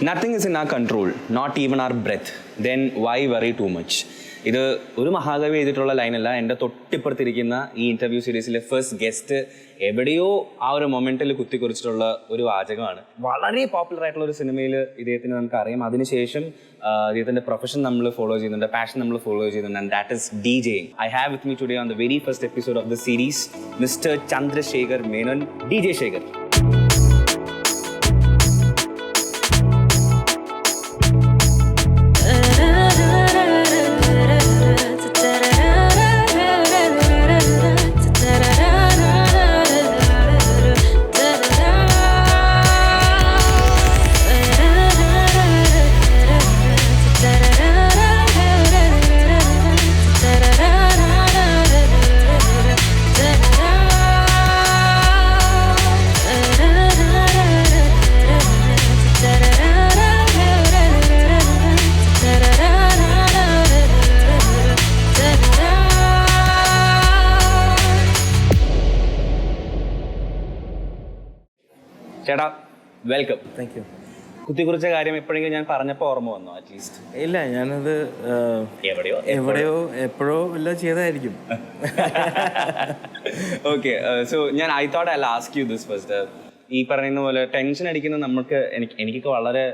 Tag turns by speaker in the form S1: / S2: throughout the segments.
S1: Nothing is in our control, not even our breath. Then why worry too much? ഇത് ഒരു മഹാകവി എഴുതിയിട്ടുള്ള ലൈനല്ല. എൻ്റെ തൊട്ടിപ്പുറത്തിരിക്കുന്ന ഈ ഇൻ്റർവ്യൂ സീരീസിലെ ഫസ്റ്റ് ഗസ്റ്റ് എവിടെയോ ആ ഒരു മൊമെൻറ്റിൽ കുത്തിക്കുറിച്ചിട്ടുള്ള ഒരു വാചകമാണ്. വളരെ പോപ്പുലർ ആയിട്ടുള്ള ഒരു സിനിമയിൽ ഇദ്ദേഹത്തിന് നമുക്കറിയാം. അതിനുശേഷം ഇദ്ദേഹത്തിൻ്റെ പ്രൊഫഷൻ നമ്മൾ ഫോളോ ചെയ്യുന്നുണ്ട്, പാഷൻ നമ്മൾ ഫോളോ ചെയ്യുന്നുണ്ട്, and that is DJing. I have with me today on the very first episode of the series, Mr. Chandrasekhar Menon, DJ Shekhar. ചേട്ടാ വെൽക്കം.
S2: Thank you.
S1: കുത്തിക്കുറിച്ച കാര്യം എപ്പോഴെങ്കിലും ഞാൻ പറഞ്ഞപ്പോൾ ഓർമ്മ വന്നോ? അറ്റ്ലീസ്റ്റ്
S2: ഇല്ല, ഞാനത്
S1: എവിടെയോ
S2: എപ്പോഴോ എല്ലാം ചെയ്തായിരിക്കും.
S1: ഓക്കെ, സോ ഞാൻ I thought I ask you this first. ഈ പറയുന്ന പോലെ ടെൻഷൻ അടിക്കുന്നത് നമുക്ക് എനിക്കൊക്കെ വളരെ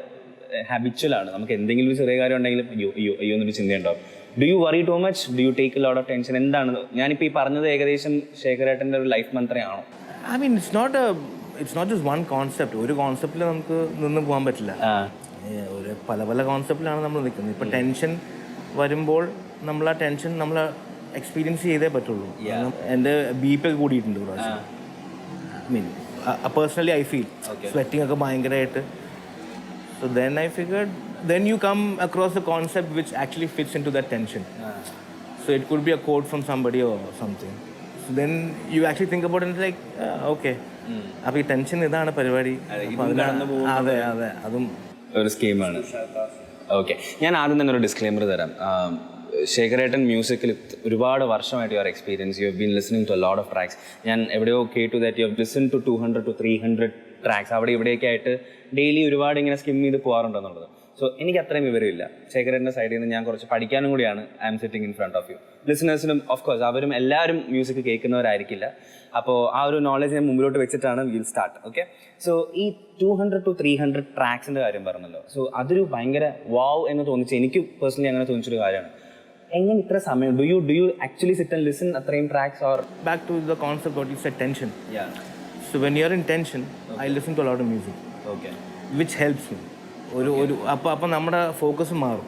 S1: ഹാബിച്വലാണ്. നമുക്ക് എന്തെങ്കിലും ഒരു ചെറിയ കാര്യം ഉണ്ടെങ്കിലും അയ്യോ എന്നൊരു ചിന്തയുണ്ടാവും. Do you worry too much? Do you take a lot of tension? എന്താണ് ഞാനിപ്പോൾ ഈ പറഞ്ഞത്? ഏകദേശം ശേഖരേട്ടൻ്റെ ഒരു ലൈഫ് മന്ത്രയാണോ?
S2: I mean it's not just one concept. ഒരു കോൺസെപ്റ്റിൽ നമുക്ക് നിന്ന് പോകാൻ പറ്റില്ല. ഒരു പല കോൺസെപ്റ്റിലാണ് നമ്മൾ നിൽക്കുന്നത്. ഇപ്പം ടെൻഷൻ വരുമ്പോൾ നമ്മൾ ആ ടെൻഷൻ നമ്മൾ എക്സ്പീരിയൻസ് ചെയ്തേ പറ്റുള്ളൂ. എൻ്റെ BP ഒക്കെ കൂടിയിട്ടുണ്ട് പ്രാവശ്യം. I mean personally I feel sweating ഒക്കെ ഭയങ്കരമായിട്ട്. So then I figured then you come across a concept which actually fits into that tension. So it could be a quote from somebody or something. So then you actually think about it and it's like, okay. അപ്പോൾ ഈ tension ഇതാണ് പരിപാടി. അതെ അതും
S1: ഒരു സ്കീമാണ്. Okay, ഞാൻ ആദ്യം തന്നെ ഒരു ഡിസ്ക്ലെയിമർ തരാം. ശേഖരേട്ടൻ മ്യൂസിക്കിൽ ഒരുപാട് വർഷമായിട്ട് your experience, you have been listening to a lot of tracks. ഞാൻ എവിടെയോ കേട്ടു that you have listen to 200 to 300 tracks. അവിടെ ഇവിടെയൊക്കെ ആയിട്ട് ഡെയിലി ഒരുപാട് ഇങ്ങനെ സ്കിം ചെയ്ത് പോകാറുണ്ടെന്നുള്ളത്. സോ എനിക്ക് അത്രയും വിവരമില്ല. ശേഖരൻ്റെ സൈഡിൽ നിന്ന് ഞാൻ കുറച്ച് പഠിക്കാനും കൂടിയാണ് I'm sitting in front of you. ലിസണേഴ്സിനും ഓഫ് കോഴ്സ് അവരും എല്ലാവരും മ്യൂസിക് കേൾക്കുന്നവരായിരിക്കില്ല. അപ്പോൾ ആ ഒരു നോളജ് ഞാൻ മുമ്പിലോട്ട് വെച്ചിട്ടാണ് വിൽ സ്റ്റാർട്ട്. ഓക്കെ, സോ ഈ 200 to 300 ട്രാക്സിൻ്റെ കാര്യം പറഞ്ഞല്ലോ. സോ അതൊരു ഭയങ്കര വാവ് എന്ന് തോന്നിച്ച് എനിക്ക് പേഴ്സണലി അങ്ങനെ തോന്നിച്ചൊരു കാര്യമാണ്. എങ്ങനെ ഇത്ര സമയം? Do you actually sit and listen അത്രയും tracks? Or
S2: back to the concept what you said, tension. So when you are in tension, I listen to a lot of music.
S1: Okay.
S2: Which helps me. ഒരു അപ്പോൾ നമ്മുടെ focus മാറും.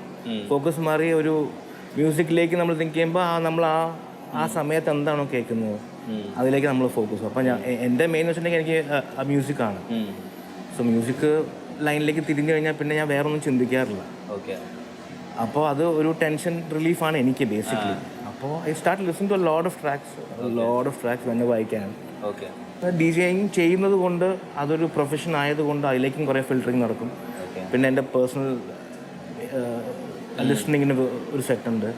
S2: Focus മാറി ഒരു മ്യൂസിക്കിലേക്ക് നമ്മൾ think ചെയ്യുമ്പോൾ നമ്മൾ ആ സമയത്ത് എന്താണോ കേൾക്കുന്നത് അതിലേക്ക് നമ്മൾ ഫോക്കസ്. അപ്പോൾ എൻ്റെ മെയിൻ വെച്ചിട്ടുണ്ടെങ്കിൽ എനിക്ക് മ്യൂസിക്കാണ്. സോ മ്യൂസിക് ലൈനിലേക്ക് തിരിഞ്ഞു കഴിഞ്ഞാൽ പിന്നെ ഞാൻ വേറെ ഒന്നും ചിന്തിക്കാറില്ല.
S1: ഓക്കെ,
S2: അപ്പോൾ അത് ഒരു ടെൻഷൻ റിലീഫാണ് എനിക്ക് ബേസിക്കലി. അപ്പോൾ I start listen to lot of tracks whenever I can.
S1: Okay,
S2: DJing ചെയ്യുന്നത് കൊണ്ട് അതൊരു പ്രൊഫഷൻ ആയതുകൊണ്ട് അതിലേക്കും കുറേ ഫിൽറ്ററിങ് നടക്കും. പിന്നെ എൻ്റെ പേഴ്സണൽ ലിസ്ണിങ്ങിന് ഒരു സെറ്റ് ഉണ്ട്.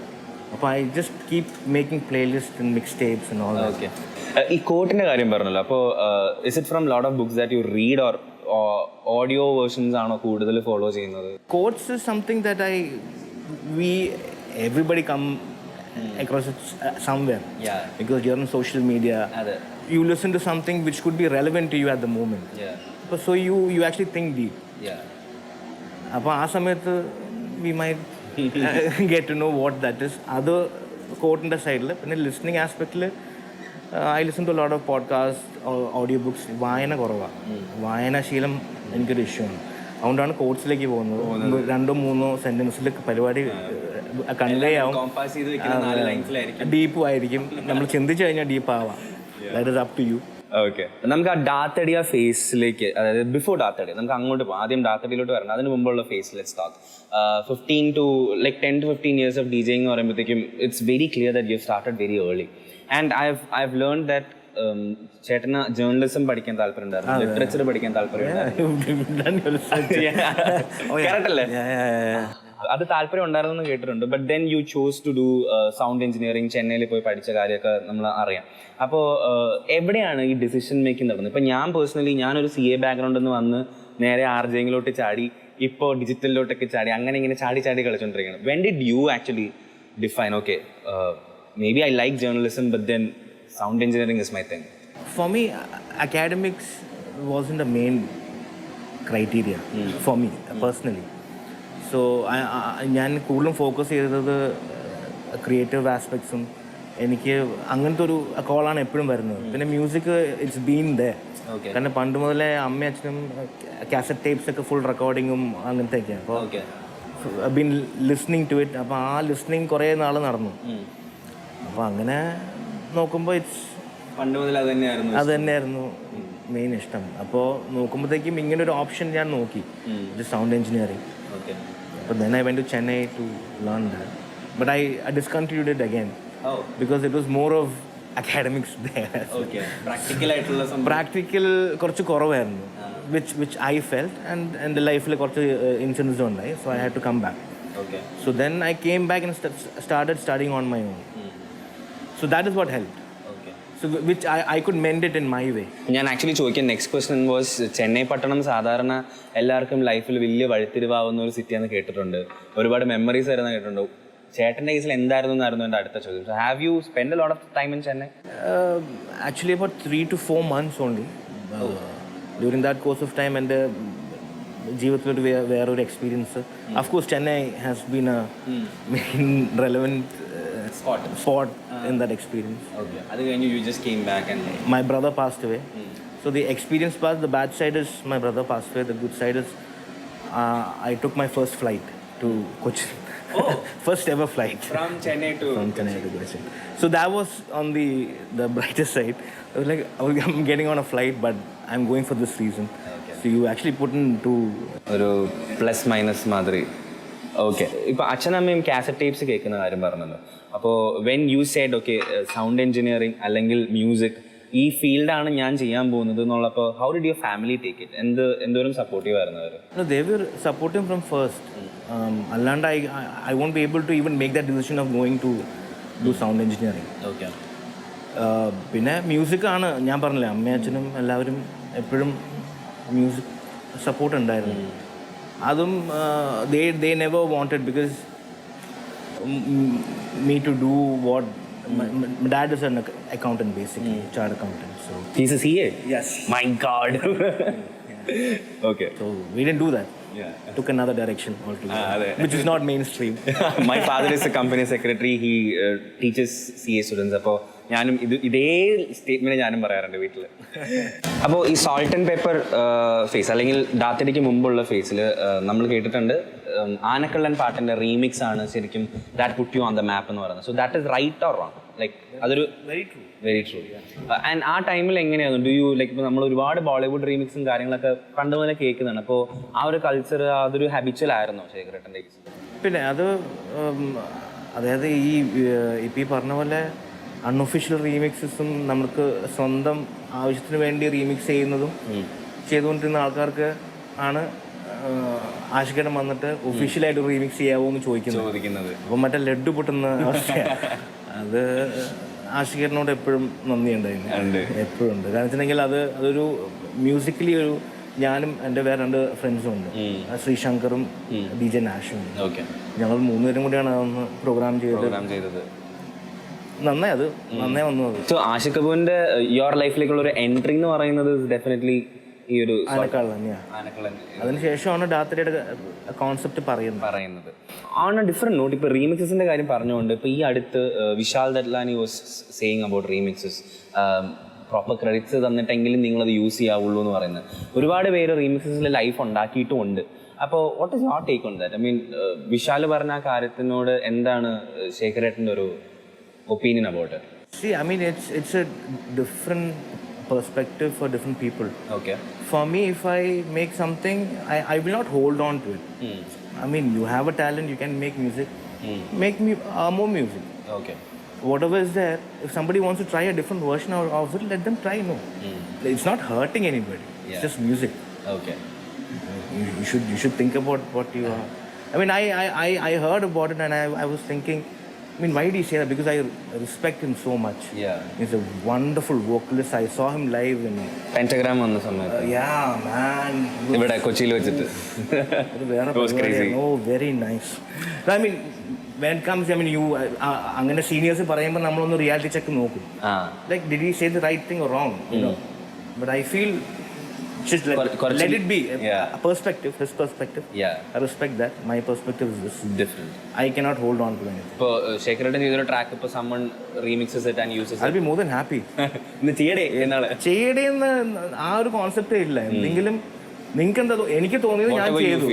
S2: അപ്പോൾ I just keep making playlist and mix tapes and all.
S1: Okay, ഈ കോട്ടിൻ്റെ കാര്യം പറഞ്ഞല്ലോ. അപ്പോൾ is it from lot of books that you read or audio versions ആണോ കൂടുതൽ ഫോളോ ചെയ്യുന്നത്?
S2: Quotes is something that everybody come across it somewhere.
S1: Yeah.
S2: Because you're on social media. You listen to something which could be relevant to you at the moment. So you actually think deep. അപ്പോൾ ആ സമയത്ത് we might get to know what that is. അത് കോട്ടിൻ്റെ സൈഡിൽ. പിന്നെ listening ആസ്പെക്റ്റിൽ I listen to a lot of podcasts, audio books. വായന കുറവാണ്. വായനാശീലം എനിക്കൊരു ഇഷ്യൂ ആണ്. അതുകൊണ്ടാണ് കോട്ട്സിലേക്ക് പോകുന്നത്. 2-3 സെൻറ്റൻസിൽ പരിപാടി കൺവേ ആവും. ഡീപ്പും ആയിരിക്കും. നമ്മൾ ചിന്തിച്ചു കഴിഞ്ഞാൽ ഡീപ്പ് ആവാം. That is up to you.
S1: Okay, നമുക്ക് ആ ഡാത്തടിയ ഫേസിലേക്ക്, അതായത് ബിഫോർ ഡാത്തടി നമുക്ക് അങ്ങോട്ട് പോകാം. ആദ്യം ഡാത്തടിയിലോട്ട് വരണം. അതിന് മുമ്പുള്ള phase let's talk. 10 to 15 years of DJing എന്ന് പറയുമ്പോഴത്തേക്കും it's very clear that you started very early. And I have learn that ചേട്ടന് ജേർണലിസം പഠിക്കാൻ താല്പര്യം ഉണ്ടായിരുന്നു, ലിറ്ററേച്ചർ പഠിക്കാൻ താല്പര്യം ഉണ്ടായിരുന്നു. അത് താല്പര്യം ഉണ്ടായിരുന്നു കേട്ടിട്ടുണ്ട്. But then you choose to do sound engineering. ചെന്നൈയിൽ പോയി പഠിച്ച കാര്യമൊക്കെ നമ്മൾ അറിയാം. അപ്പോൾ എവിടെയാണ് ഈ ഡിസിഷൻ മേക്കിംഗ് നടന്നത്? ഇപ്പം ഞാൻ പേഴ്സണലി ഞാനൊരു CA ബാക്ക്ഗ്രൗണ്ടിൽ നിന്ന് വന്ന് നേരെ RJയിലോട്ട് ചാടി ഇപ്പോൾ ഡിജിറ്റലിലോട്ടൊക്കെ ചാടി അങ്ങനെ ഇങ്ങനെ ചാടി ചാടി കളിച്ചുകൊണ്ടിരിക്കുകയാണ്. When did you actually define okay maybe I like journalism but then sound engineering is my thing?
S2: For me, academics wasn't the main criteria for me personally. So ഞാൻ കൂടുതലും ഫോക്കസ് ചെയ്തത് ക്രിയേറ്റീവ് ആസ്പെക്ട്സും എനിക്ക് അങ്ങനത്തെ ഒരു കോളാണ് എപ്പോഴും വരുന്നത്. പിന്നെ music it's been ദേ. കാരണം പണ്ട് മുതലേ അമ്മയും അച്ഛനും കാസറ്റ് ടേപ്സ് ഒക്കെ ഫുൾ റെക്കോർഡിങ്ങും അങ്ങനത്തെ ഒക്കെയാണ്. അപ്പോൾ ബീൻ ലിസ്ണിങ് ടു ഇറ്റ്. അപ്പോൾ ആ ലിസ്ണിങ് കുറേ നാൾ നടന്നു. അപ്പോൾ അങ്ങനെ നോക്കുമ്പോൾ ഇറ്റ്സ്
S1: പണ്ട് മുതൽ അത്
S2: തന്നെയായിരുന്നു മെയിൻ ഇഷ്ടം. അപ്പോൾ നോക്കുമ്പോഴത്തേക്കും ഇങ്ങനെ ഒരു ഓപ്ഷൻ ഞാൻ നോക്കി, സൗണ്ട് എഞ്ചിനീയറിംഗ്. അപ്പോൾ then I went to Chennai to learn that. But I discontinued it again because it was more of academics there. Practical കുറച്ച് കുറവായിരുന്നു, which I felt, and എൻ്റെ ലൈഫിൽ കുറച്ച് ഇൻസിഡൻസ് ഉണ്ടായി. So I had to come back. So then I came back and started studying on my own. So that is what helped. So which I could mend it in my way.
S1: ഞാൻ actually ചോദിക്കാൻ next question was, Chennai പട്ടണം സാധാരണ എല്ലാവർക്കും ലൈഫിൽ വലിയ വഴിത്തിരിവാകുന്ന ഒരു സിറ്റിയാണെന്ന് കേട്ടിട്ടുണ്ട്, ഒരുപാട് മെമ്മറീസ് വരുന്ന കേട്ടിട്ടുണ്ട്. ചേട്ടൻ്റെ കേസിൽ എന്തായിരുന്നു എൻ്റെ അടുത്ത ചോദ്യം. So have you spend A lot of time in Chennai?
S2: Actually about 3 to 4 months only. During that course of time എൻ്റെ ജീവിതത്തിലൊരു വേറൊരു experience. Of course Chennai has been a main relevant spot in that experience.
S1: Okay. Other than you just came back and
S2: my brother passed away. So the experience part, the bad side is my brother passed away. The good side is I took my first flight to Cochin. First ever flight
S1: from Chennai to
S2: Cochin. So that was on the brighter side. I was like, I'm getting on a flight, but I'm going for this reason. So you actually put into
S1: ഒരു plus minus മാതിരി. Okay, ഇപ്പോൾ അച്ഛനമ്മയും cassette tapes കേൾക്കുന്ന കാര്യം പറഞ്ഞല്ലോ. അപ്പോൾ when you side okay sound engineering അല്ലെങ്കിൽ music ഈ ഫീൽഡാണ് ഞാൻ ചെയ്യാൻ പോകുന്നത് എന്നുള്ളപ്പോൾ how did your family take it? എന്തോരം സപ്പോർട്ടീവ് ആയിരുന്നു അവർ?
S2: They were supporting from first. അല്ലാണ്ട് I won't be able to even make that decision of going to do sound engineering.
S1: Okay.
S2: പിന്നെ മ്യൂസിക്കാണ് ഞാൻ പറഞ്ഞില്ലേ, അമ്മയും അച്ഛനും എല്ലാവരും എപ്പോഴും മ്യൂസിക് സപ്പോർട്ട് ഉണ്ടായിരുന്നു. അതും they never wanted because me to do what my dad is an accountant basically, chartered accountant. So
S1: he's a CA?
S2: Yes.
S1: My God. Okay.
S2: So we didn't do that.
S1: Yeah.
S2: Took another direction altogether, which is not mainstream.
S1: My father is a company secretary. He teaches CA students. അപ്പോൾ ഞാനും ഇതേ statement ഞാനും പറയാറുണ്ട് വീട്ടിൽ. അപ്പോൾ ഈ salt and pepper face അല്ലെങ്കിൽ ഡാത്തടിക്ക് മുമ്പുള്ള ഫേസിൽ നമ്മൾ കേട്ടിട്ടുണ്ട് ആനക്കള്ളൻ പാട്ടിൻ്റെ റീമിക്സ് ആണ് ശരിക്കും that put you on the map എന്ന് പറയുന്നത്. So that is right or wrong? Like അതൊരു വെരി ട്രൂ. ആൻഡ് ആ ടൈമിൽ എങ്ങനെയായിരുന്നു? ഡു യു ലൈക്ക് ഇപ്പോൾ നമ്മൾ ഒരുപാട് ബോളിവുഡ് റീമിക്സും കാര്യങ്ങളൊക്കെ പണ്ട് മുതലേ കേൾക്കുന്നതാണ്. അപ്പോൾ ആ ഒരു കൾച്ചർ അതൊരു ഹാബിച്വൽ ആയിരുന്നോ ശേഖരേട്ടൻ്റെ കേസിൽ?
S2: പിന്നെ അത് അതായത് ഇപ്പം ഈ പറഞ്ഞ പോലെ അൺഒഫീഷ്യൽ റീമിക്സസും നമുക്ക് സ്വന്തം ആവശ്യത്തിന് വേണ്ടി റീമിക്സ് ചെയ്യുന്നതും ചെയ്തുകൊണ്ടിരുന്ന ആൾക്കാർക്ക് ആണ് ആഷികേട്ടൻ വന്നിട്ട് ഒഫീഷ്യലായിട്ട് റീമിക്സ് ചെയ്യാവോ എന്ന് ചോദിക്കുന്നത്. അപ്പം മറ്റേ ലഡ്ഡു പൊട്ടുന്ന അവസ്ഥയാണ്. അത് ആഷികേട്ടനോട് എപ്പോഴും നന്ദി ഉണ്ടായിരുന്നു, എപ്പോഴും ഉണ്ട്. കാരണം വെച്ചിട്ടുണ്ടെങ്കിൽ അതൊരു മ്യൂസിക്കലി ഒരു ഞാനും എൻ്റെ വേറെ 2 ഫ്രണ്ട്സും ഉണ്ട്, ശ്രീശങ്കറും DJ നാഷും. ഞങ്ങൾ 3 പേരും കൂടിയാണ് അതൊന്ന് പ്രോഗ്രാം ചെയ്തത്. നന്നായി വന്നു.
S1: സോ ആഷിഖ് കപൂറിന്റെ യുവർ ലൈഫിലേക്കുള്ള ഒരു എൻട്രി എന്ന് പറയുന്നത് ഡെഫിനറ്റ്ലി ഈ ഒരു
S2: ആനക്കള്ളൻ തന്നെയാണ്. അതിനുശേഷമാണ് ഡാത്തയുടെ കോൺസെപ്റ്റ് പറയുന്നത്.
S1: ഓൺ എ ഡിഫറെന്റ് നോട്ട്, ഇപ്പോൾ റീമിക്സസിന്റെ കാര്യം പറഞ്ഞുകൊണ്ട് ഇപ്പോൾ ഈ അടുത്ത് Vishal Dadlani was saying about remixes, proper credits തന്നിട്ടെങ്കിലും നിങ്ങളത് യൂസ് ചെയ്യാവുള്ളൂ എന്ന് പറയുന്നത്. ഒരുപാട് പേര് റീമിക്സസിൽ ലൈഫ് ഉണ്ടാക്കിയിട്ടും ഉണ്ട്. അപ്പോൾ what is your take on that? I mean Vishal പറഞ്ഞ ആ കാര്യത്തിനോട് എന്താണ് ശേഖരേട്ടൻ്റെ ഒരു opinion about it?
S2: See, I mean, it's a different perspective for different people.
S1: Okay.
S2: For me, if I make something, I will not hold on to it. I mean, you have a talent, you can make music. Make more music.
S1: Okay.
S2: Whatever is there, if somebody wants to try a different version of it, let them try. No, it's not hurting anybody. It's just music.
S1: Okay.
S2: You should think about what you are. I mean, I heard about it and I was thinking, I mean, why do you say that? Because I respect him so much.
S1: Yeah.
S2: He's a wonderful vocalist. I saw him live in...
S1: പെൻറ്റഗ്രാം വന്ന സമയത്ത്
S2: yeah, man.
S1: ഇവിടെ കൊച്ചിയിൽ വെച്ചിട്ട്
S2: അത് വേറെ പരിപാടിയാണ്. Oh, very nice. I mean, when it comes, I mean, you... അങ്ങനെ seniors പറയുമ്പോൾ നമ്മളൊന്ന് റിയാലിറ്റി ചെക്ക് നോക്കും. Like, did he say the right thing or wrong? You know? But I feel... just let it be. A perspective, his perspective. I respect that. My perspective is this.
S1: Different.
S2: I cannot hold on to anything.
S1: ഇപ്പോൾ ശേഖരേട്ടൻ ചെയ്തൊരു track ഇപ്പോൾ someone remixes it and uses
S2: I'll be more than happy.
S1: ഇന്ന് ചെയ്യടേ എന്നാണ്
S2: ചെയ്യടേന്ന് ആ ഒരു കോൺസെപ്റ്റേ ഇല്ല. എന്തെങ്കിലും നിങ്ങൾക്ക് എന്താ എനിക്ക് തോന്നിയത് ഞാൻ ചെയ്തു.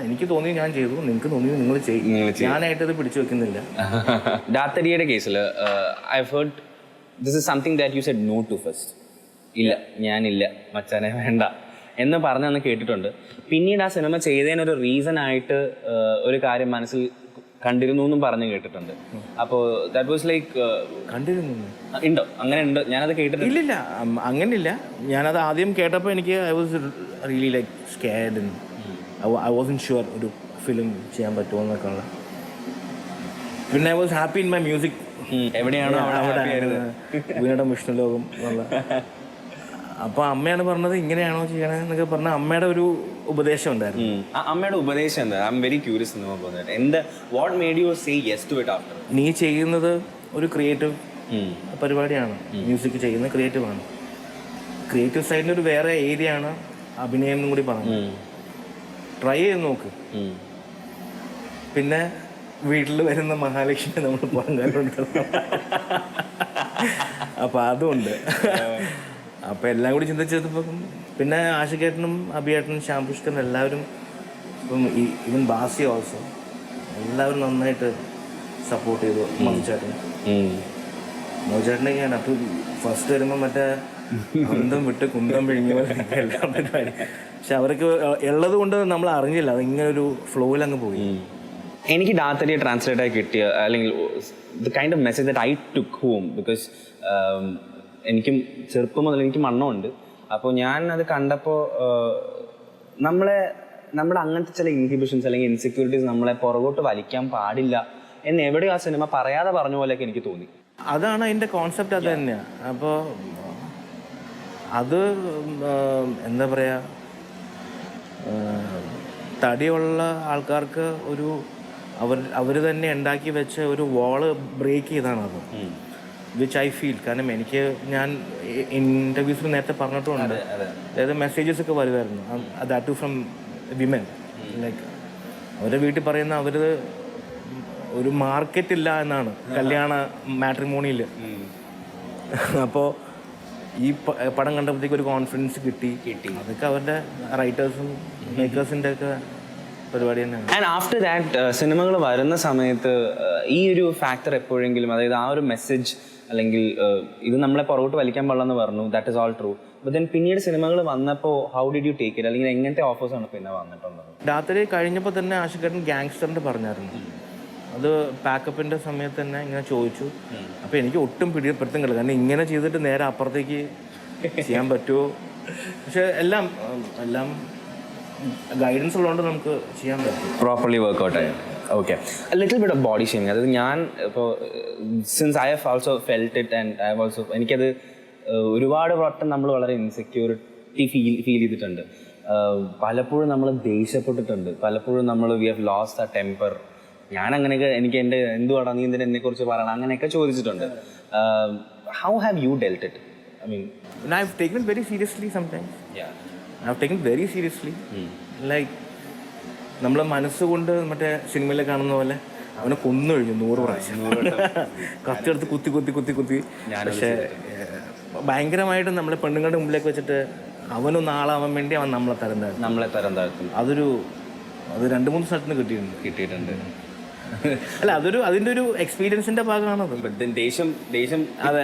S2: എനിക്ക് തോന്നിയത് ഞാൻ ചെയ്തു, നിങ്ങൾക്ക് തോന്നിയത് നിങ്ങൾ ചെയ്യും. ഞാനായിട്ടത് പിടിച്ചു വെക്കുന്നില്ല.
S1: ഡാത്തരിയുടെ കേസിൽ I heard this is something that you said no to first. ഇല്ല, ഞാനില്ല മച്ചാനെ വേണ്ട എന്ന് പറഞ്ഞന്ന് കേട്ടിട്ടുണ്ട്. പിന്നീട് ആ സിനിമ ചെയ്തതിനൊരു റീസൺ ആയിട്ട് ഒരു കാര്യം മനസ്സിൽ കണ്ടിരുന്നു എന്നും പറഞ്ഞു കേട്ടിട്ടുണ്ട്. അപ്പോൾ ദാറ്റ് വാസ് ലൈക്ക്
S2: കണ്ടിരുന്നു
S1: ഉണ്ടോ? അങ്ങനെ ഉണ്ട്, ഞാനത് കേട്ടിട്ടുണ്ട്.
S2: ഇല്ലില്ല, അങ്ങനെയില്ല. ഞാനത് ആദ്യം കേട്ടപ്പോൾ എനിക്ക് I was really like scared. I wasn't sure ഒരു ഫിലിം ചെയ്യാൻ പറ്റുമോ എന്നൊക്കെ ഉള്ള. പിന്നെ I was happy in my music.
S1: എവിടെയാണോ
S2: വീണയുടെ വിഷ്ണുലോകം എന്നുള്ള. അപ്പോൾ അമ്മയാണ് പറഞ്ഞത് ഇങ്ങനെയാണോ ചെയ്യണേ എന്നൊക്കെ പറഞ്ഞ അമ്മയുടെ ഒരു ഉപദേശം ഉണ്ടായിരുന്നു.
S1: അമ്മയുടെ ഉപദേശം എന്താ? ഐ ആം വെരി ക്യൂരിയസ് എന്ന് പറഞ്ഞത്. എന്താ what made you say yes to it after?
S2: നീ ചെയ്യുന്നത് ഒരു ക്രിയേറ്റീവ് പരിപാടിയാണ്. മ്യൂസിക് ചെയ്യുന്നത് ക്രിയേറ്റീവ് ആണ്. ക്രിയേറ്റീവ് സൈഡിൻ്റെ ഒരു വേറെ ഏരിയ ആണ് അഭിനയം എന്നും കൂടി പറഞ്ഞു. ട്രൈ ചെയ്ത് നോക്ക്. പിന്നെ വീട്ടിൽ വരുന്ന മഹാലക്ഷ്മി നമ്മൾ പുറങ്കാലുണ്ട്. അപ്പം അതുകൊണ്ട് അപ്പം എല്ലാം കൂടി ചിന്തിച്ചപ്പോൾ പിന്നെ ആഷികേട്ടനും അഭിയേട്ടനും ശ്യാം പുഷ്കരനും എല്ലാവരും ഇപ്പം ഈവൻ ബാസി ഓൾസോ എല്ലാവരും നന്നായിട്ട് സപ്പോർട്ട് ചെയ്തു. മധുചേട്ടനൊക്കെയാണ്. അപ്പം ഫസ്റ്റ് വരുമ്പോൾ മറ്റേ അന്തം വിട്ട് കുന്തം പിഴിഞ്ഞ പോലെ എല്ലാം പരിപാടി. പക്ഷെ അവർക്ക് ഉള്ളത് കൊണ്ട് നമ്മൾ അറിഞ്ഞില്ല, അത് ഇങ്ങനെ ഒരു ഫ്ലോയിൽ അങ്ങ് പോയി.
S1: എനിക്ക് ഡാത്തരിയെ ട്രാൻസ്ലേറ്റ് ആയി കിട്ടിയ അല്ലെങ്കിൽ the kind of message that I took home because എനിക്കും ചെറുപ്പം മുതൽ എനിക്ക് മണ്ണമുണ്ട്. അപ്പോൾ ഞാൻ അത് കണ്ടപ്പോൾ നമ്മുടെ അങ്ങനത്തെ ചില ഇൻഹിബിഷൻസ് അല്ലെങ്കിൽ ഇൻസെക്യൂരിറ്റീസ് നമ്മളെ പുറകോട്ട് വലിക്കാൻ പാടില്ല എന്ന് എവിടെയോ ആ സിനിമ പറയാതെ പറഞ്ഞ പോലെയൊക്കെ എനിക്ക് തോന്നി.
S2: അതാണ് അതിൻ്റെ കോൺസെപ്റ്റ്, അത് തന്നെയാണ്. അപ്പോൾ അത് എന്താ പറയുക, തടിയുള്ള ആൾക്കാർക്ക് ഒരു അവർ തന്നെ ഉണ്ടാക്കി വെച്ച ഒരു വാള് ബ്രേക്ക് ചെയ്താണ് അത്. Which I feel. കാരണം ഞാൻ ഇൻ്റർവ്യൂസിൽ നേരത്തെ പറഞ്ഞിട്ടുണ്ട്, അതായത് മെസ്സേജസ് ഒക്കെ വരുമായിരുന്നു. That too from women. Like അവരുടെ വീട്ടിൽ പറയുന്ന അവർ ഒരു മാർക്കറ്റ് ഇല്ല എന്നാണ് കല്യാണ മാട്രിമോണിയിൽ. അപ്പോൾ ഈ പടം കണ്ടപ്പോഴത്തേക്ക് ഒരു കോൺഫിഡൻസ് കിട്ടി. അതൊക്കെ അവരുടെ റൈറ്റേഴ്സും മേക്കേഴ്സിൻ്റെ ഒക്കെ പരിപാടി തന്നെയാണ്.
S1: ആൻഡ് ആഫ്റ്റർ ദാറ്റ് സിനിമകൾ വരുന്ന സമയത്ത് ഈ ഒരു ഫാക്ടർ എപ്പോഴെങ്കിലും, അതായത് ആ ഒരു മെസ്സേജ് അല്ലെങ്കിൽ ഇത് നമ്മളെ പുറകോട്ട് വലിക്കാൻ പാടില്ലെന്ന് പറഞ്ഞു, that is all true. But then പിന്നീട് സിനിമകൾ വന്നപ്പോൾ how did you take it? അല്ലെങ്കിൽ എങ്ങനത്തെ ഓഫേഴ്സാണ് പിന്നെ വന്നിട്ടുള്ളത്?
S2: രാത്രി കഴിഞ്ഞപ്പോൾ തന്നെ ആഷിഖേട്ടൻ ഗാങ്സ്റ്ററിൻ്റെ പറഞ്ഞായിരുന്നു. അത് പാക്കപ്പിൻ്റെ സമയത്ത് തന്നെ ഇങ്ങനെ ചോദിച്ചു. അപ്പോൾ എനിക്ക് ഒട്ടും പിടിപ്പെടുത്തുന്നില്ല, കാരണം ഇങ്ങനെ ചെയ്തിട്ട് നേരെ അപ്പുറത്തേക്ക് ചെയ്യാൻ പറ്റുമോ? പക്ഷെ എല്ലാം ഗൈഡൻസ് ഉള്ളതുകൊണ്ട് നമുക്ക് ചെയ്യാൻ പറ്റും,
S1: പ്രോപ്പർലി വർക്ക്ഔട്ട് ആയി. Okay, little bit of body shaming. അതായത് ഞാൻ ഇപ്പോൾ since I have also felt it and I have also, എനിക്കത് ഒരുപാട് വട്ടം നമ്മൾ വളരെ ഇൻസെക്യൂരിറ്റി ഫീൽ ചെയ്തിട്ടുണ്ട്. പലപ്പോഴും നമ്മൾ ദേഷ്യപ്പെട്ടിട്ടുണ്ട്, പലപ്പോഴും നമ്മൾ വി ഹാവ് ലോസ്റ്റ് ആ ടെമ്പർ. ഞാൻ അങ്ങനെയൊക്കെ എനിക്ക് എൻ്റെ എന്തുവാടാ നീ എന്തിനാ എന്നെക്കുറിച്ച് പറയണം അങ്ങനെയൊക്കെ ചോദിച്ചിട്ടുണ്ട്. How have you dealt it? I mean
S2: I have taken very seriously sometimes. I have taken very seriously. Like നമ്മളെ മനസ്സുകൊണ്ട് മറ്റേ സിനിമയിൽ കാണുന്ന പോലെ അവനെ കൊന്നു കഴിഞ്ഞു 100 പ്രാവശ്യം കത്തിയെടുത്ത് കുത്തി. പക്ഷേ ഭയങ്കരമായിട്ട് നമ്മളെ പെണ്ണുങ്ങളുടെ മുമ്പിലേക്ക് വെച്ചിട്ട് അവനൊന്ന് ആളാവാൻ വേണ്ടി അവൻ നമ്മളെ തരം താഴ്ത്തും. അത് 2-3 സ്ഥലത്ത് കിട്ടിയിട്ടുണ്ട്. അല്ല, അതിൻ്റെ ഒരു എക്സ്പീരിയൻസിന്റെ ഭാഗമാണത്.
S1: അതെ,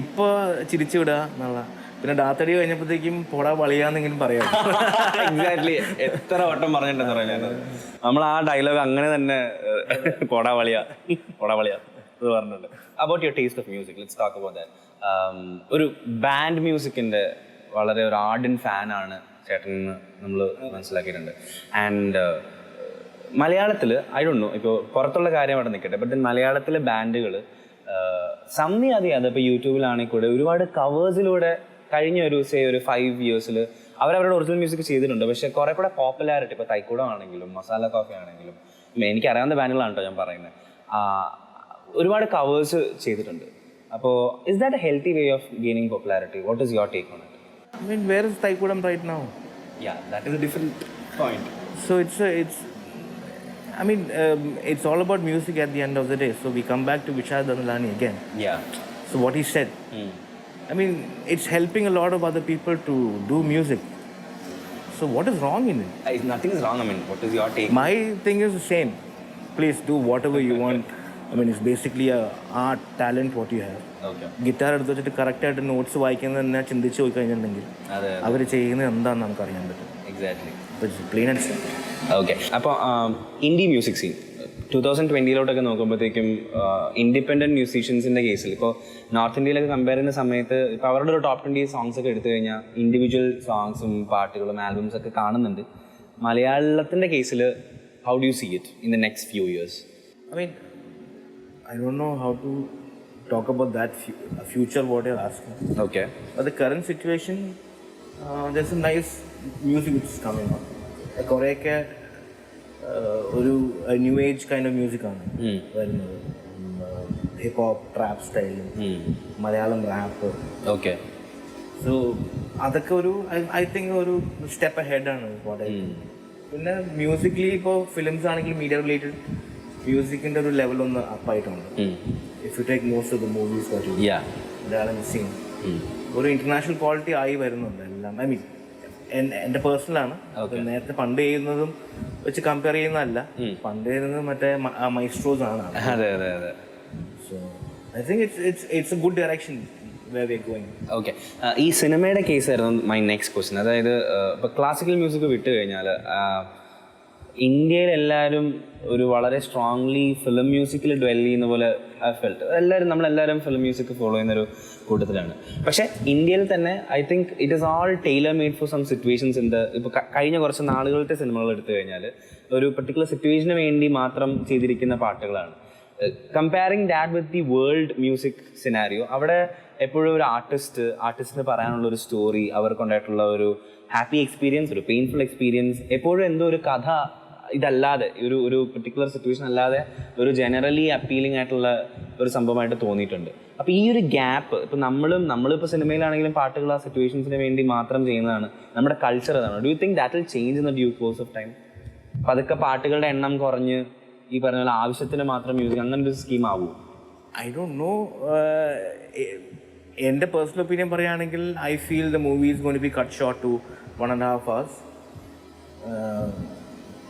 S2: ഇപ്പോൾ ചിരിച്ചു വിടുക എന്നുള്ള. പിന്നെ ഡാത്തടി കഴിഞ്ഞപ്പോഴത്തേക്കും പോടാ വളിയാന്നെങ്കിലും പറയാം.
S1: എക്സാക്ട്ലി, എത്ര വട്ടം പറഞ്ഞിട്ടുണ്ടെന്ന് പറയാൻ നമ്മൾ ആ ഡയലോഗ് അങ്ങനെ തന്നെ പോടാ വളിയ അത് പറഞ്ഞിട്ടുണ്ട്. About your taste of music, let's talk about that. ഒരു ബാൻഡ് മ്യൂസിക്കിൻ്റെ വളരെ ഒരു ആർഡൻ ഫാനാണ് ചേട്ടൻ എന്ന് നമ്മൾ മനസ്സിലാക്കിയിട്ടുണ്ട്. ആൻഡ് മലയാളത്തിൽ ഐ ഡോണ്ട് നോ, ഇപ്പോൾ പുറത്തുള്ള കാര്യം അവിടെ നിൽക്കട്ടെ, ബട്ട് മലയാളത്തിലെ ബാൻഡുകൾ സമ്മി അറിയാതെ ഇപ്പോൾ യൂട്യൂബിലാണെങ്കിൽ കൂടെ ഒരുപാട് കവേഴ്സിലൂടെ കഴിഞ്ഞ ഒരു 5 years അവരവരുടെ ഒറിജിനൽ മ്യൂസിക് ചെയ്തിട്ടുണ്ട്. പക്ഷേ കുറേ കൂടെ പോപ്പുലാരിറ്റി, ഇപ്പോൾ തൈക്കൂടം ആണെങ്കിലും മസാല കോഫി ആണെങ്കിലും എനിക്കറിയാവുന്ന ബാൻഡുകളാണ് കേട്ടോ ഞാൻ പറയുന്നത്, ഒരുപാട് കവേഴ്സ് ചെയ്തിട്ടുണ്ട്. അപ്പോൾ is that A healthy way of gaining popularity? What is your take on it?
S2: I mean, where is Thaikudam right now?
S1: Yeah, that is a different point.
S2: So it's all about music at the end of the day. So we come back to Vishal Dandalani again.
S1: Yeah.
S2: So what he said, I mean, it's helping a lot of other people to do music. So what is wrong in it?
S1: Nothing is wrong. I mean, what is your take?
S2: My thing is the same. Please do whatever you want. I mean, it's basically a art, talent, what you have.
S1: Okay.
S2: Guitar എടുത്ത് വെച്ചിട്ട് കറക്റ്റായിട്ട് notes വായിക്കുന്നത് തന്നെ ചിന്തിച്ച് പോയി കഴിഞ്ഞിട്ടുണ്ടെങ്കിൽ
S1: അതെ,
S2: അവർ ചെയ്യുന്നത് എന്താണെന്ന് നമുക്ക് അറിയാൻ പറ്റും.
S1: Exactly.
S2: Plain and simple.
S1: Okay. അപ്പോൾ ഇന്ത്യ മ്യൂസിക് സീൻ 2020 നോക്കുമ്പോഴത്തേക്കും ഇൻഡിപെൻഡൻറ്റ് മ്യൂസീഷ്യൻസിൻ്റെ കേസിൽ ഇപ്പോൾ നോർത്ത് ഇന്ത്യയിലൊക്കെ കമ്പയർ ചെയ്യുന്ന സമയത്ത് ഇപ്പോൾ അവരുടെ ഒരു ടോപ്പ് 20 സോങ്സ് ഒക്കെ എടുത്തു കഴിഞ്ഞാൽ ഇൻഡിവിജ്വൽ സോങ്സും പാട്ടുകളും ആൽബംസ് ഒക്കെ കാണുന്നുണ്ട്. മലയാളത്തിൻ്റെ കേസിൽ how do you see it in the next few years?
S2: I don't know how to talk about that future what you're asking.
S1: Okay.
S2: But the current situation, there's some nice music which is coming on. കുറേയൊക്കെ ഒരു new age kind of മ്യൂസിക്കാണ് വരുന്നത്. Hip hop, trap style, Malayalam rap.
S1: Okay.
S2: So അതൊക്കെ ഒരു I think ഒരു step ഹെഡാണ്. പിന്നെ musically ഇപ്പോൾ ഫിലിംസ് ആണെങ്കിലും മീഡിയ റിലേറ്റഡ് മ്യൂസിക്കിൻ്റെ ഒരു ലെവൽ ഒന്ന് അപ്പായിട്ടുണ്ട്. If you take most of the movies scene ഒരു ഇന്റർനാഷണൽ ക്വാളിറ്റി ആയി വരുന്നുണ്ട് എല്ലാം. ഐ മീൻ എൻ്റെ പേഴ്സണലാണ്. നേരത്തെ പണ്ട് ചെയ്യുന്നതും വെച്ച് കമ്പയർ ചെയ്യുന്നതല്ല, പണ്ട് ചെയ്യുന്നത് മറ്റേ മൈസ്ട്രോസ് ആണ്. So I think it's A good direction where we are going.
S1: Okay. ഈ സിനിമയുടെ കേസായിരുന്നു മൈ നെക്സ്റ്റ് ക്വസ്റ്റ്യൻ. അതായത് ഇപ്പോൾ ക്ലാസിക്കൽ മ്യൂസിക് വിട്ട് കഴിഞ്ഞാൽ ഇന്ത്യയിൽ എല്ലാവരും ഒരു വളരെ സ്ട്രോങ്ലി ഫിലിം മ്യൂസിക്കിൽ ഡ്വെൽ ചെയ്യുന്ന പോലെ നമ്മളെല്ലാവരും ഫിലിം മ്യൂസിക് ഫോളോ ചെയ്യുന്നൊരു കൂട്ടത്തിലാണ്. പക്ഷേ ഇന്ത്യയിൽ തന്നെ I think it is all tailor made for some situations. ഇപ്പോൾ കഴിഞ്ഞ കുറച്ച് നാളുകളത്തെ സിനിമകൾ എടുത്തു കഴിഞ്ഞാൽ ഒരു പർട്ടിക്കുലർ സിറ്റുവേഷന് വേണ്ടി മാത്രം ചെയ്തിരിക്കുന്ന പാട്ടുകളാണ്. Comparing that with the world music scenario, അവിടെ എപ്പോഴും ഒരു ആർട്ടിസ്റ്റിന് പറയാനുള്ള ഒരു സ്റ്റോറി, അവർക്കുണ്ടായിട്ടുള്ള ഒരു ഹാപ്പി എക്സ്പീരിയൻസ്, ഒരു പെയിൻഫുൾ എക്സ്പീരിയൻസ്, എപ്പോഴും എന്തോ ഒരു കഥ ഇതല്ലാതെ ഒരു പെർട്ടിക്കുലർ സിറ്റുവേഷൻ അല്ലാതെ ഒരു ജനറലി അപ്പീലിംഗ് ആയിട്ടുള്ള ഒരു സംഭവമായിട്ട് തോന്നിയിട്ടുണ്ട്. അപ്പോൾ ഈ ഒരു ഗ്യാപ്പ് ഇപ്പോൾ നമ്മളിപ്പോൾ സിനിമയിലാണെങ്കിലും പാട്ടുകൾ ആ സിറ്റുവേഷൻസിന് വേണ്ടി മാത്രം ചെയ്യുന്നതാണ്. നമ്മുടെ കൾച്ചർ അതാണ്. Do you think that will change in the due course of time? പതുക്കെ പാട്ടുകളുടെ എണ്ണം കുറഞ്ഞ് ഈ പറഞ്ഞ പോലെ ആവശ്യത്തിന് മാത്രം മ്യൂസിക് അങ്ങനെ ഒരു സ്കീം ആവുമോ?
S2: I don't know. എൻ്റെ പേഴ്സണൽ ഒപ്പീനിയൻ പറയുകയാണെങ്കിൽ I feel the movie is going to be cut short to 1.5 hours.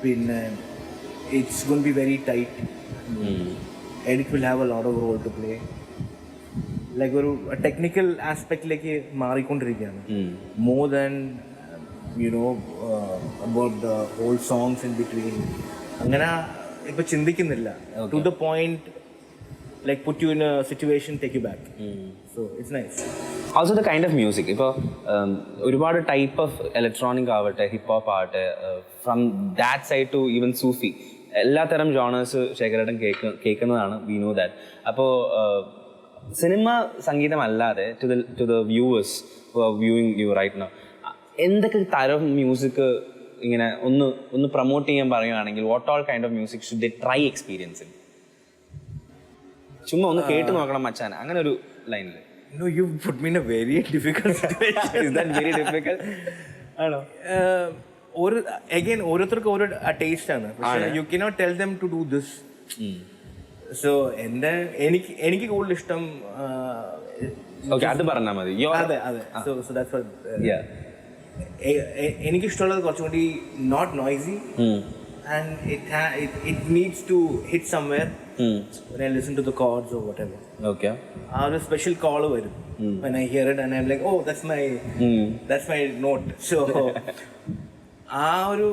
S2: പിന്നെ it's going to be very tight. Edit will have a lot of role to play. Like ഒരു technical ആസ്പെക്റ്റിലേക്ക് മാറിക്കൊണ്ടിരിക്കുകയാണ്. More than about the whole songs in between. അങ്ങനെ ഇപ്പൊ ചിന്തിക്കുന്നില്ല. To the point, like put you in a situation, take you back. So it's nice.
S1: Also the kind of music, ഇപ്പോൾ ഒരുപാട് type of electronic ആവട്ടെ, hip hop ആവട്ടെ, from that side to even Sufi, എല്ലാത്തരം genres ശേഖരേട്ടൻ കേൾക്കുന്നതാണ്. We know that. അപ്പോൾ cinema സംഗീതമല്ലാതെ to the viewers who are viewing you right now, എന്തൊക്കെ തരം മ്യൂസിക് ഇങ്ങനെ ഒന്ന് പ്രൊമോട്ട് ചെയ്യാൻ പറയുകയാണെങ്കിൽ what all kind of music should they try experiencing? ചുമ്മാ ഒന്ന് കേട്ട് നോക്കണം മച്ചാൻ, അങ്ങനെ ഒരു ലൈനിൽ.
S2: No, you put me in a very difficult situation.
S1: Is that very difficult? ആണോ?
S2: Again, ഓരോരുത്തർക്കും ഓരോ ടേസ്റ്റ് ആണ്. You cannot tell them to do this. So എനിക്ക് കൂടുതൽ ഇഷ്ടം
S1: അത് പറഞ്ഞാൽ മതി.
S2: അതെ. സോ ദാറ്റ്സ് വാട്ട് എനിക്കിഷ്ടമുള്ളത് കുറച്ചും കൂടി not noisy and it needs to hit somewhere when I listen to the chords or whatever.
S1: Okay.
S2: A special call varum when I hear it and I'm like, oh, that's my note. So oru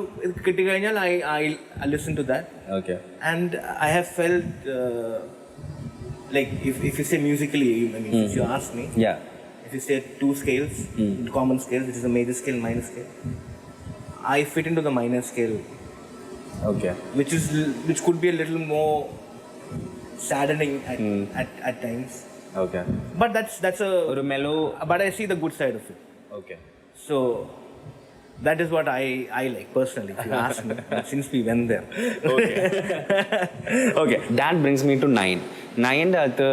S2: kitti kayinal I listen to that.
S1: Okay.
S2: And I have felt like if you say musically, I mean, if you ask me, if you say 2 scales, common scales, which is a major scale, minor scale, I fit into the minor scale
S1: Okay.
S2: which could be a little more saddening at times.
S1: Okay.
S2: But that's a
S1: ഒരു mellow.
S2: but I see the good side of it.
S1: Okay.
S2: So that is what I like personally, if you ask me, since we went there.
S1: Okay. That brings me to 9. 9ന്റെ അകത്ത്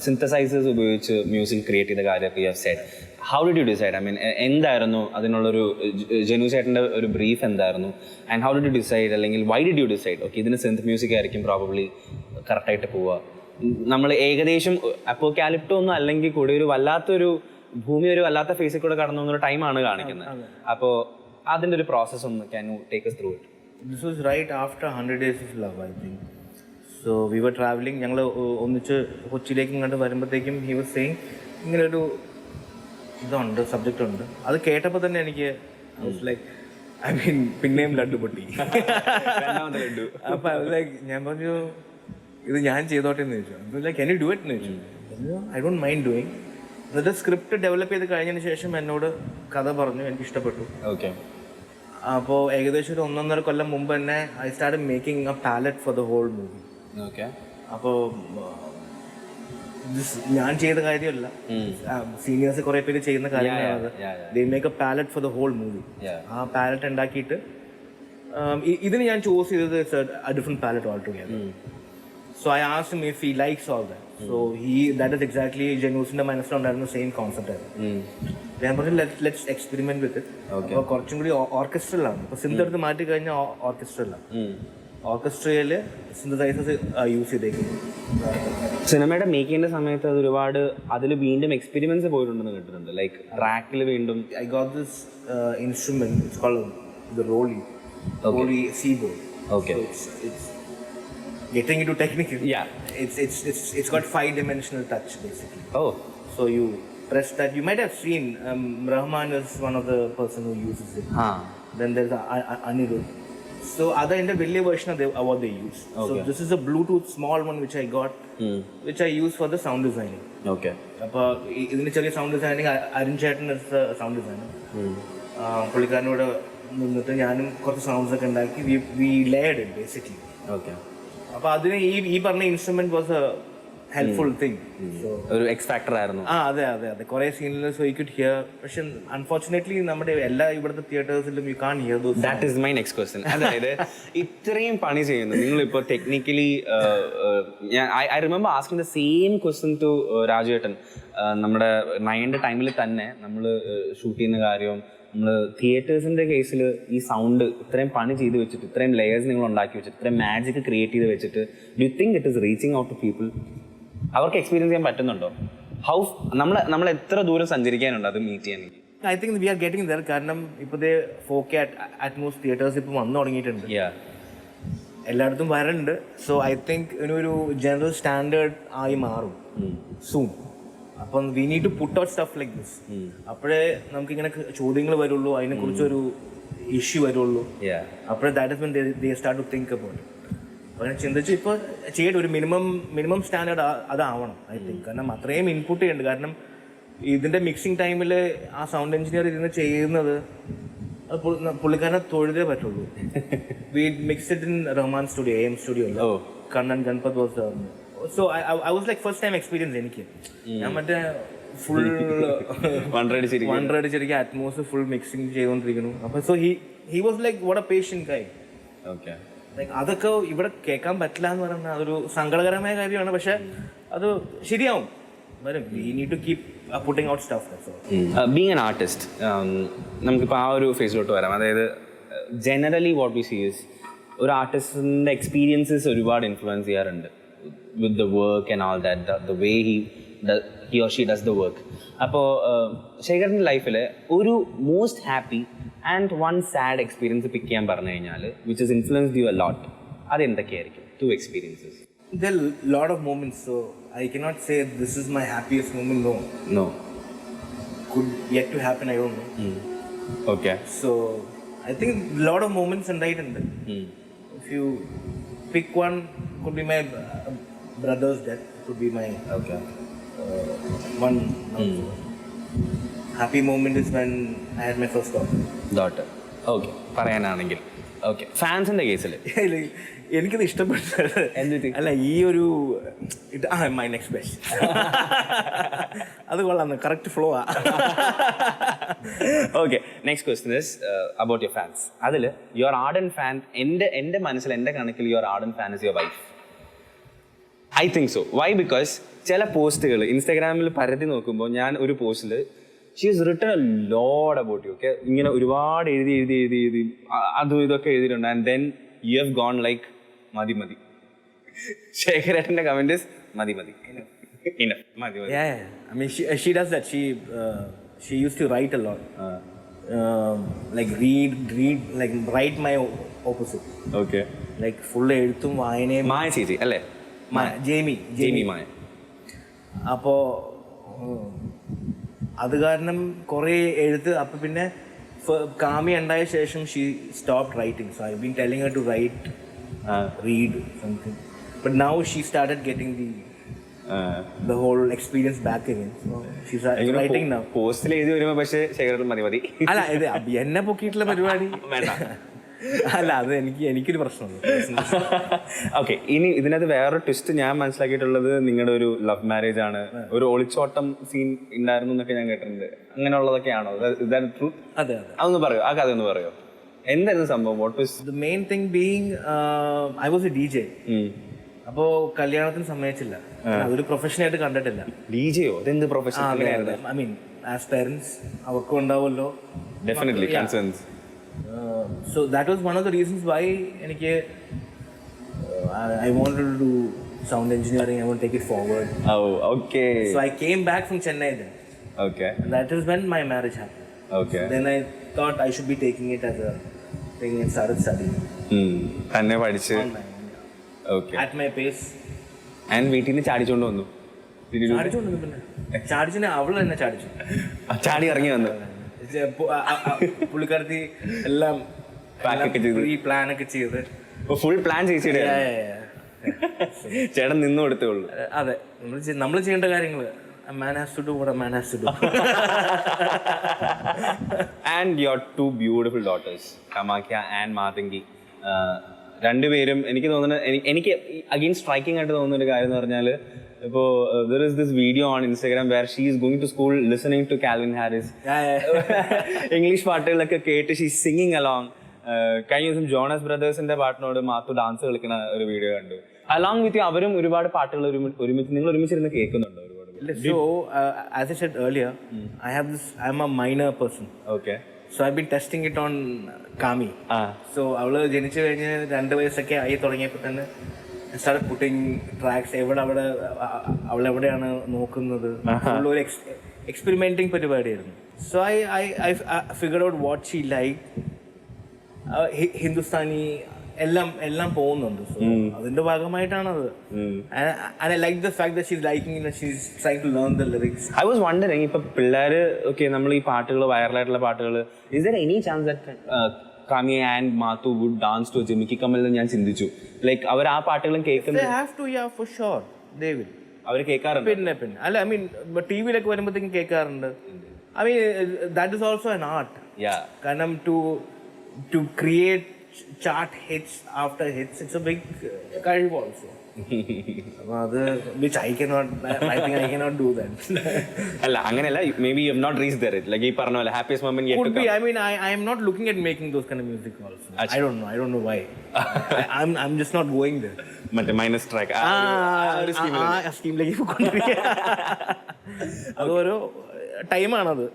S1: synthesizers ഉപയോഗിച്ച് music create ചെയ്ത കാര്യമൊക്കെ you have said. How did you decide? I mean എന്തായിരുന്നു അതിനുള്ളൊരു ജനു ചേട്ടൻ്റെ ഒരു brief എന്തായിരുന്നു? And how did you decide, അല്ലെങ്കിൽ why did you decide okay ഇതിന് സിന്ത് മ്യൂസിക് ആയിരിക്കും പ്രോബബ്ലി കറക്റ്റായിട്ട് പോവുക? നമ്മൾ ഏകദേശം അപ്പോക്കാലിപ്റ്റോ ഒന്നും അല്ലെങ്കിൽ കൂടി ഒരു വല്ലാത്തൊരു ഭൂമി ഒരു വല്ലാത്ത ഫേസിൽ കൂടെ കടന്നു പോകുന്നൊരു ടൈമാണ് കാണിക്കുന്നത്. അപ്പോൾ അതിൻ്റെ ഒരു പ്രോസസ്സ് ഒന്ന് can you take us through it?
S2: This was right after 100 Days of Love, I think. So we were traveling, ഞങ്ങൾ ഒന്നിച്ച് കൊച്ചിയിലേക്ക് ഇങ്ങോട്ട് വരുമ്പോഴത്തേക്കും he was saying ഇങ്ങനൊരു ഇതുണ്ട്, സബ്ജക്റ്റ് ഉണ്ട്. അത് കേട്ടപ്പോൾ തന്നെ എനിക്ക് I mean പിന്നെയും ലഡ്ഡു പൊട്ടി. അപ്പോൾ ഞാൻ പറഞ്ഞു ഇത് ഞാൻ ചെയ്തോട്ടെ എന്ന് ചോദിച്ചു. Can you do it എന്ന് ചോദിച്ചു. I don't mind doing. എന്നിട്ട് സ്ക്രിപ്റ്റ് ഡെവലപ്പ് ചെയ്ത് കഴിഞ്ഞതിന് ശേഷം എന്നോട് കഥ പറഞ്ഞു, എനിക്ക് ഇഷ്ടപ്പെട്ടു.
S1: ഓക്കെ.
S2: അപ്പോൾ ഏകദേശം ഒരു 1.5 കൊല്ലം മുമ്പ് തന്നെ I start making a palette for the whole movie.
S1: Okay.
S2: അപ്പോൾ ഞാൻ ചെയ്ത കാര്യമല്ല, സീനിയേഴ്സ് കുറെ പേര് ചെയ്യുന്ന കാര്യങ്ങളാണ്. They make a palette for the whole movie. ആ പാലറ്റ് ഉണ്ടാക്കിയിട്ട് ഇതിന് ഞാൻ ചൂസ് ചെയ്തത് different palette altogether. So I asked him if he likes all that. So that is exactly ജനൂസിന്റെ മനസ്സിലുണ്ടായിരുന്ന സെയിം കോൺസെപ്റ്റ് ആയിരുന്നു. ഞാൻ പറഞ്ഞു ലെറ്റ്സ് എക്സ്പെരിമെന്റ് വിത്ത് ഇറ്റ്. അപ്പോൾ കുറച്ചും കൂടി ഓർക്കസ്ട്രലാണ്. ഇപ്പോൾ സിന്ത് എടുത്ത് മാറ്റി കഴിഞ്ഞാൽ ഓർക്കസ്ട്രലാണ്. ഓർക്കസ്ട്രയിൽ സിന്തസൈസേഴ്സ് യൂസ് ചെയ്തേക്കുന്നത്.
S1: സിനിമയുടെ മേക്കിങ്ങിന്റെ സമയത്ത് അത് ഒരുപാട് അതിൽ വീണ്ടും എക്സ്പെരിമെന്റ്സ് പോയിട്ടുണ്ടെന്ന് കേട്ടിട്ടുണ്ട്. ലൈക്ക് ട്രാക്കിൽ വീണ്ടും
S2: I got this instrument, it's called the Roli Seaboard.
S1: Okay.
S2: Getting into technical,
S1: yeah,
S2: it's got 5-dimensional touch basically.
S1: Oh,
S2: so you press that. You might have seen Rahman is one of the person who uses it. Then there's Anirudh. So other in the Billy version of what they use. Okay. So this is a Bluetooth small one which I got, which I use for the sound designing.
S1: Okay.
S2: അപ്പോൾ ഇതിന് ചെറിയ sound designing Arun ചേട്ടൻ is the sound designer. പുള്ളിക്കാരനോട് നിന്നിട്ട് ഞാനും കുറച്ച് sounds ഒക്കെ ഉണ്ടാക്കി we layered it basically.
S1: Okay.
S2: അപ്പോൾ അതിന് ഈ പറഞ്ഞ instrument was a helpful thing.
S1: ഒരു എക്സ് ഫാക്ടർ ആയിരുന്നു.
S2: അതെ അതെ അതെ. കുറേ സീനിൽ സോ യു കുഡ് ഹിയർ. പക്ഷെ അൺഫോർച്ചുനേറ്റ്ലി നമ്മുടെ എല്ലാ ഇവിടുത്തെ തിയേറ്റേഴ്സിലും you can hear those.
S1: That is my next question. അതായത് ഇത്രയും പണി ചെയ്യുന്നു നിങ്ങളിപ്പോൾ ടെക്നിക്കലി, ഞാൻ I remember asking the same question to രാജുവേട്ടൻ. നമ്മുടെ 9ന്റെ ടൈമിൽ തന്നെ നമ്മൾ ഷൂട്ട് ചെയ്യുന്ന കാര്യവും നമ്മൾ തിയേറ്റേഴ്സിൻ്റെ കേസിൽ ഈ സൗണ്ട് ഇത്രയും പണി ചെയ്ത് വെച്ചിട്ട്, ഇത്രയും ലെയേഴ്സ് നിങ്ങൾ ഉണ്ടാക്കി വെച്ചിട്ട്, ഇത്രയും മാജിക് ക്രിയേറ്റ് ചെയ്ത് വെച്ചിട്ട്, do you think it is reaching out to people? അവർക്ക് എക്സ്പീരിയൻസ് ചെയ്യാൻ പറ്റുന്നുണ്ടോ? ഹൗ നമ്മൾ എത്ര ദൂരം സഞ്ചരിക്കാനുണ്ട് അത് മീറ്റ് ചെയ്യാൻ?
S2: I think we are getting there. കാരണം ഇപ്പോഴത്തെ 4K അറ്റ്മോസ് തിയേറ്റേഴ്സ് ഇപ്പം വന്നു തുടങ്ങിയിട്ടുണ്ട്, എല്ലായിടത്തും വരണ്ട്. സോ ഐ തിങ്ക് ഒരു ജനറൽ സ്റ്റാൻഡേർഡ് ആയി മാറും സൂൺ. അപ്പം we need to put out stuff like this. അപ്പോഴേ നമുക്കിങ്ങനെ ചോദ്യങ്ങൾ വരുള്ളൂ, അതിനെക്കുറിച്ചൊരു ഇഷ്യൂ വരുള്ളൂ. അപ്പോഴേ that is when they start to think about it. അങ്ങനെ ചിന്തിച്ച് ഇപ്പോൾ ചെയ്യേണ്ട ഒരു മിനിമം സ്റ്റാൻഡേർഡ് അതാവണം ഐ തിങ്ക്. കാരണം അത്രയും ഇൻപുട്ട് ചെയ്യുന്നുണ്ട്. കാരണം ഇതിൻ്റെ മിക്സിംഗ് ടൈമിൽ ആ സൗണ്ട് എഞ്ചിനീയർ ഇരുന്ന് ചെയ്യുന്നത് അത് പുള്ളിക്കാരനെ തൊഴുതേ പറ്റുള്ളൂ. We mix it in Rahman studio, AM studio അല്ല, Kannan Ganpat was. So I was like first time experience എനിക്ക്. ഞാൻ മറ്റേ ഫുൾ വണ്ടറടിച്ചിരിക്കുക, അറ്റ്മോസ്ഫിയർ ഫുൾ മിക്സിങ് ചെയ്തുകൊണ്ടിരിക്കുന്നു. അപ്പോൾ so he was like what a patient guy.
S1: Okay.
S2: Like അതൊക്കെ ഇവിടെ കേൾക്കാൻ പറ്റില്ല എന്ന് പറഞ്ഞാൽ അതൊരു സങ്കടകരമായ കാര്യമാണ്. പക്ഷെ അത് ശരിയാവും, വരും. We need to keep putting out stuff.
S1: Being an artist, നമുക്കിപ്പോൾ ആ ഒരു ഫേസിലോട്ട് വരാം. അതായത് generally what we see is ഒരു ആർട്ടിസ്റ്റിൻ്റെ എക്സ്പീരിയൻസസ് ഒരുപാട് ഇൻഫ്ലുവൻസ് ചെയ്യാറുണ്ട് with the work and all that, the way he or she does the work. അപ്പോൾ ശേഖരൻ്റെ ലൈഫിൽ ഒരു most happy and one sad experience pick ചെയ്യാൻ പറഞ്ഞു കഴിഞ്ഞാൽ which has influenced you a lot, അതെന്തൊക്കെയായിരിക്കും? 2 experiences.
S2: There are a lot of moments, so I cannot say this is my happiest moment. No. Could yet to happen, I don't know.
S1: Okay.
S2: So I think a lot of moments ഉണ്ടായിട്ടുണ്ട്. If you pick one, could be my brother's death, could be my one happy moment is when I had my first daughter.
S1: Okay. പറയാനാണെങ്കിൽ okay. ഫാൻസിന്റെ കേസിൽ
S2: എനിക്കത് ഇഷ്ടപ്പെട്ടത് അല്ല ഈ ഒരു my next best അത് കൊള്ളാം, കറക്റ്റ് ഫ്ലോ ആ.
S1: Okay, next question is about your fans. അതിൽ യുവർ ആർഡൻ ഫാൻ, എൻ്റെ മനസ്സിൽ, എൻ്റെ കണക്കിൽ your ardent fan is your wife. I think so. Why? Because ചില പോസ്റ്റുകൾ ഇൻസ്റ്റാഗ്രാമിൽ പരതി നോക്കുമ്പോൾ ഞാൻ ഒരു പോസ്റ്റിൽ she is written a load about you. Okay, ഇങ്ങനെ ഒരുപാട് എഴുതി അതും ഇതൊക്കെ എഴുതിയിട്ടുണ്ട്. And then you have gone like മതി മതി. ശേഖരേട്ടൻ്റെ കമന്റ് ഇസ് മതി മതി. Enough. മതി മതി.
S2: I mean, she does that. She used to write a lot. Like read, like write my opposite.
S1: Okay.
S2: Like full എഴുത്തും വായനയും.
S1: മായ ചേച്ചി അല്ലേ? ജെയ്മി മായ.
S2: അപ്പോൾ അത് കാരണം കുറേ എഴുത്ത്. അപ്പം പിന്നെ കാമി ഉണ്ടായ ശേഷം she stop writing. So I been telling her to write, read something. But now she started getting the whole experience back again. So she's writing now.
S1: പോസ്റ്റിൽ എഴുതി വരുമ്പോൾ പക്ഷേ ശേഖരൻ മതി മതി.
S2: അല്ല, ഇത് എന്നെ പൊക്കിയിട്ടുള്ള പരിപാടി അല്ല, അത് എനിക്കൊരു പ്രശ്നമുണ്ട്.
S1: ഓക്കെ, ഇനി ഇതിനകത്ത് വേറൊരു ട്വിസ്റ്റ് ഞാൻ മനസ്സിലാക്കിയിട്ടുള്ളത് നിങ്ങളുടെ ഒരു ലവ് മാരേജ് ആണ്, ഒരു ഒളിച്ചോട്ടം സീൻ ഉണ്ടായിരുന്നു എന്നൊക്കെ ഞാൻ കേട്ടിട്ടുണ്ട്. അങ്ങനെയുള്ളതൊക്കെയാണോ? ട്രൂ?
S2: അതെ.
S1: അതൊന്ന് പറയോ, ആ കഥ ഒന്ന് പറയോ, എന്തായിരുന്നു സംഭവം? What was
S2: the main thing being I was A DJ. അപ്പോ കല്യാണത്തിന് സമ്മതിച്ചില്ല. അതൊരു പ്രൊഫഷനായിട്ട് കണ്ടിട്ടില്ല.
S1: DJയോ? അതെന്ത് profession?
S2: I mean as parents അവർക്കും ഉണ്ടാവുമല്ലോ
S1: definitely concerns.
S2: So that was one of the reasons why എനിക്ക് I wanted to do sound engineering. I want to take it forward.
S1: Oh, okay.
S2: So I came back from Chennai then.
S1: Okay.
S2: And that is when my marriage happened.
S1: Okay.
S2: Then I thought I should be taking it as a thing and started studying.
S1: തന്നെ പഠിച്ച്. Okay.
S2: At my pace.
S1: And വീട്ടിൽ നിന്ന് ചാടിച്ചോണ്ട് വന്നു.
S2: ചാടിച്ചിനെ അവള് തന്നെ ചാടിച്ചു.
S1: ചാടി ഇറങ്ങി വന്നു.
S2: പുള്ളിക്കാരത്തി എല്ലാം പ്ലാൻ ഒക്കെ ചെയ്ത്
S1: ഫുൾ പ്ലാൻ ചേച്ചിയുടെ ചേട്ടൻ നിന്നു കൊടുത്തേ ഉള്ളൂ.
S2: അതെ, നമ്മൾ ചെയ്യേണ്ട കാര്യങ്ങൾ man has to do what a man has to do.
S1: And your two beautiful daughters, Kamakya and Matangi. രണ്ടുപേരും എനിക്ക് തോന്നുന്നത്, എനിക്ക് അഗെയിൻ സ്ട്രൈക്കിംഗ് ആയിട്ട് തോന്നുന്ന ഒരു കാര്യം എന്ന് പറഞ്ഞാൽ, ഇപ്പോൾ there is this video on Instagram where she is going to school listening to Calvin Harris. English പാട്ടുകളൊക്കെ കേട്ട് ഷീ സിംഗിങ് അലോങ്. കഴിഞ്ഞ ദിവസം ജോണസ് ബ്രദേഴ്സിന്റെ പാട്ടിനോട് മാത്തു ഡാൻസ് കളിക്കുന്ന ഒരു വീഡിയോ കണ്ടു. അലോങ് വിത്ത് അവരും ഒരുപാട് പാട്ടുകൾ ഒരുമിച്ച് നിങ്ങൾ ഒരുമിച്ചിരുന്ന് കേൾക്കുന്നുണ്ടോ? ഒരുപാട്.
S2: So as I said earlier, I'm a minor person.
S1: Okay.
S2: So I've been testing it on Kami. So അവള് ജനിച്ചു കഴിഞ്ഞ് 2 വയസ്സൊക്കെ ആയി തുടങ്ങിയപ്പോൾ തന്നെ I started putting tracks. അവളെവിടെയാണ് നോക്കുന്നത്, ഒരു എക്സ്പെരിമെന്റിങ് പരിപാടിയായിരുന്നു. So I figured out what she liked. Hindustani എല്ലാം പോകുന്നുണ്ട്. സോ അതിന്റെ ഭാഗമായിട്ടാണത്. And I like the fact that she's liking it and she's trying to learn the lyrics.
S1: I was wondering, ഇപ്പൊ പിള്ളേര് നമ്മൾ ഈ പാട്ടുകൾ, വൈറലായിട്ടുള്ള പാട്ടുകൾ, is there any chance that Kami and Mathu would dance to Jimmy Kimmel എന്ന് ഞാൻ ചിന്തിച്ചു. Like അവർ ആ പാട്ടുകളും കേൾക്കുന്നത്.
S2: They have to, yeah, for sure. They will.
S1: അവർ കേൾക്കാറുണ്ട്.
S2: പിന്നെ അല്ല, ഐ മീൻ ടിവിയിലൊക്കെ വരുമ്പോഴത്തേക്കും കേൾക്കാറുണ്ട്. I mean that is also an art.
S1: Yeah.
S2: കാരണം to create chart hits after hits, it's a big കഴിവ് also. അത് which I think I cannot do that.
S1: അല്ല അങ്ങനെയല്ല, maybe you have not reached there. Like ഈ പറഞ്ഞ പോലെ happiest moment yet to come.
S2: Could be. I mean, I am not looking at making those kind of music also. I don't know why. I'm just not going there.
S1: മറ്റേ minus track
S2: സ്കീമിലേക്ക് കൊണ്ടുവരിക. അതൊരു ടൈമാണത്.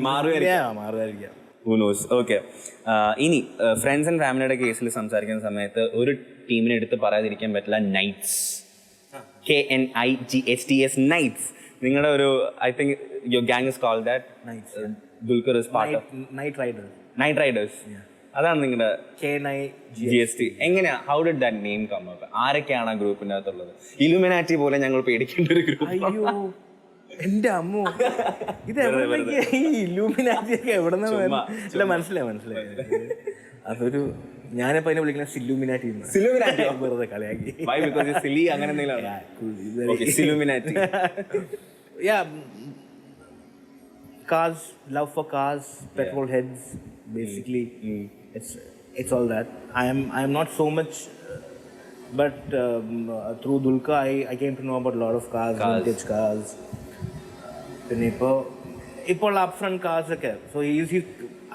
S2: മാറുമായിരിക്കാം.
S1: Who knows? Okay. ഇനി friends and ഫാമിലിയുടെ കേസിൽ സംസാരിക്കുന്ന സമയത്ത് ഒരു ടീമിനെ എടുത്ത് പറയാതിരിക്കാൻ പറ്റില്ല, നൈറ്റ്സ്. KNIGHTS, Knights. നിങ്ങളുടെ ഒരു, I think your gang is called that. Dulquer is part of Knight Riders. അതാണ് നിങ്ങളുടെ KNIGHT. എങ്ങനെയാ, how did that name come up? ആരൊക്കെയാണ് ആ ഗ്രൂപ്പിൻ്റെ അകത്തുള്ളത്? ഇലുമിനാറ്റി പോലെ ഞങ്ങൾ പേടിക്കേണ്ട ഒരു ഗ്രൂപ്പ്.
S2: അയ്യോ എന്റെ അമ്മോ, ഇത് ഈ ഇല്ലൂമിനാറ്റിയൊക്കെ എവിടെ നിന്ന് മനസ്സിലായി. അതൊരു ഞാനിപ്പോ അതിനെ വിളിക്കുന്ന സില്ലൂമിനാറ്റി, വെറുതെ കളിയാക്കി. Cars, love for cars, petrol heads, basically. it's all that. I am not so much, but through Dulka, I came to know about a lot of cars. Vintage cars. പിന്നെ ഇപ്പോൾ upfront cars ഒക്കെ. So he's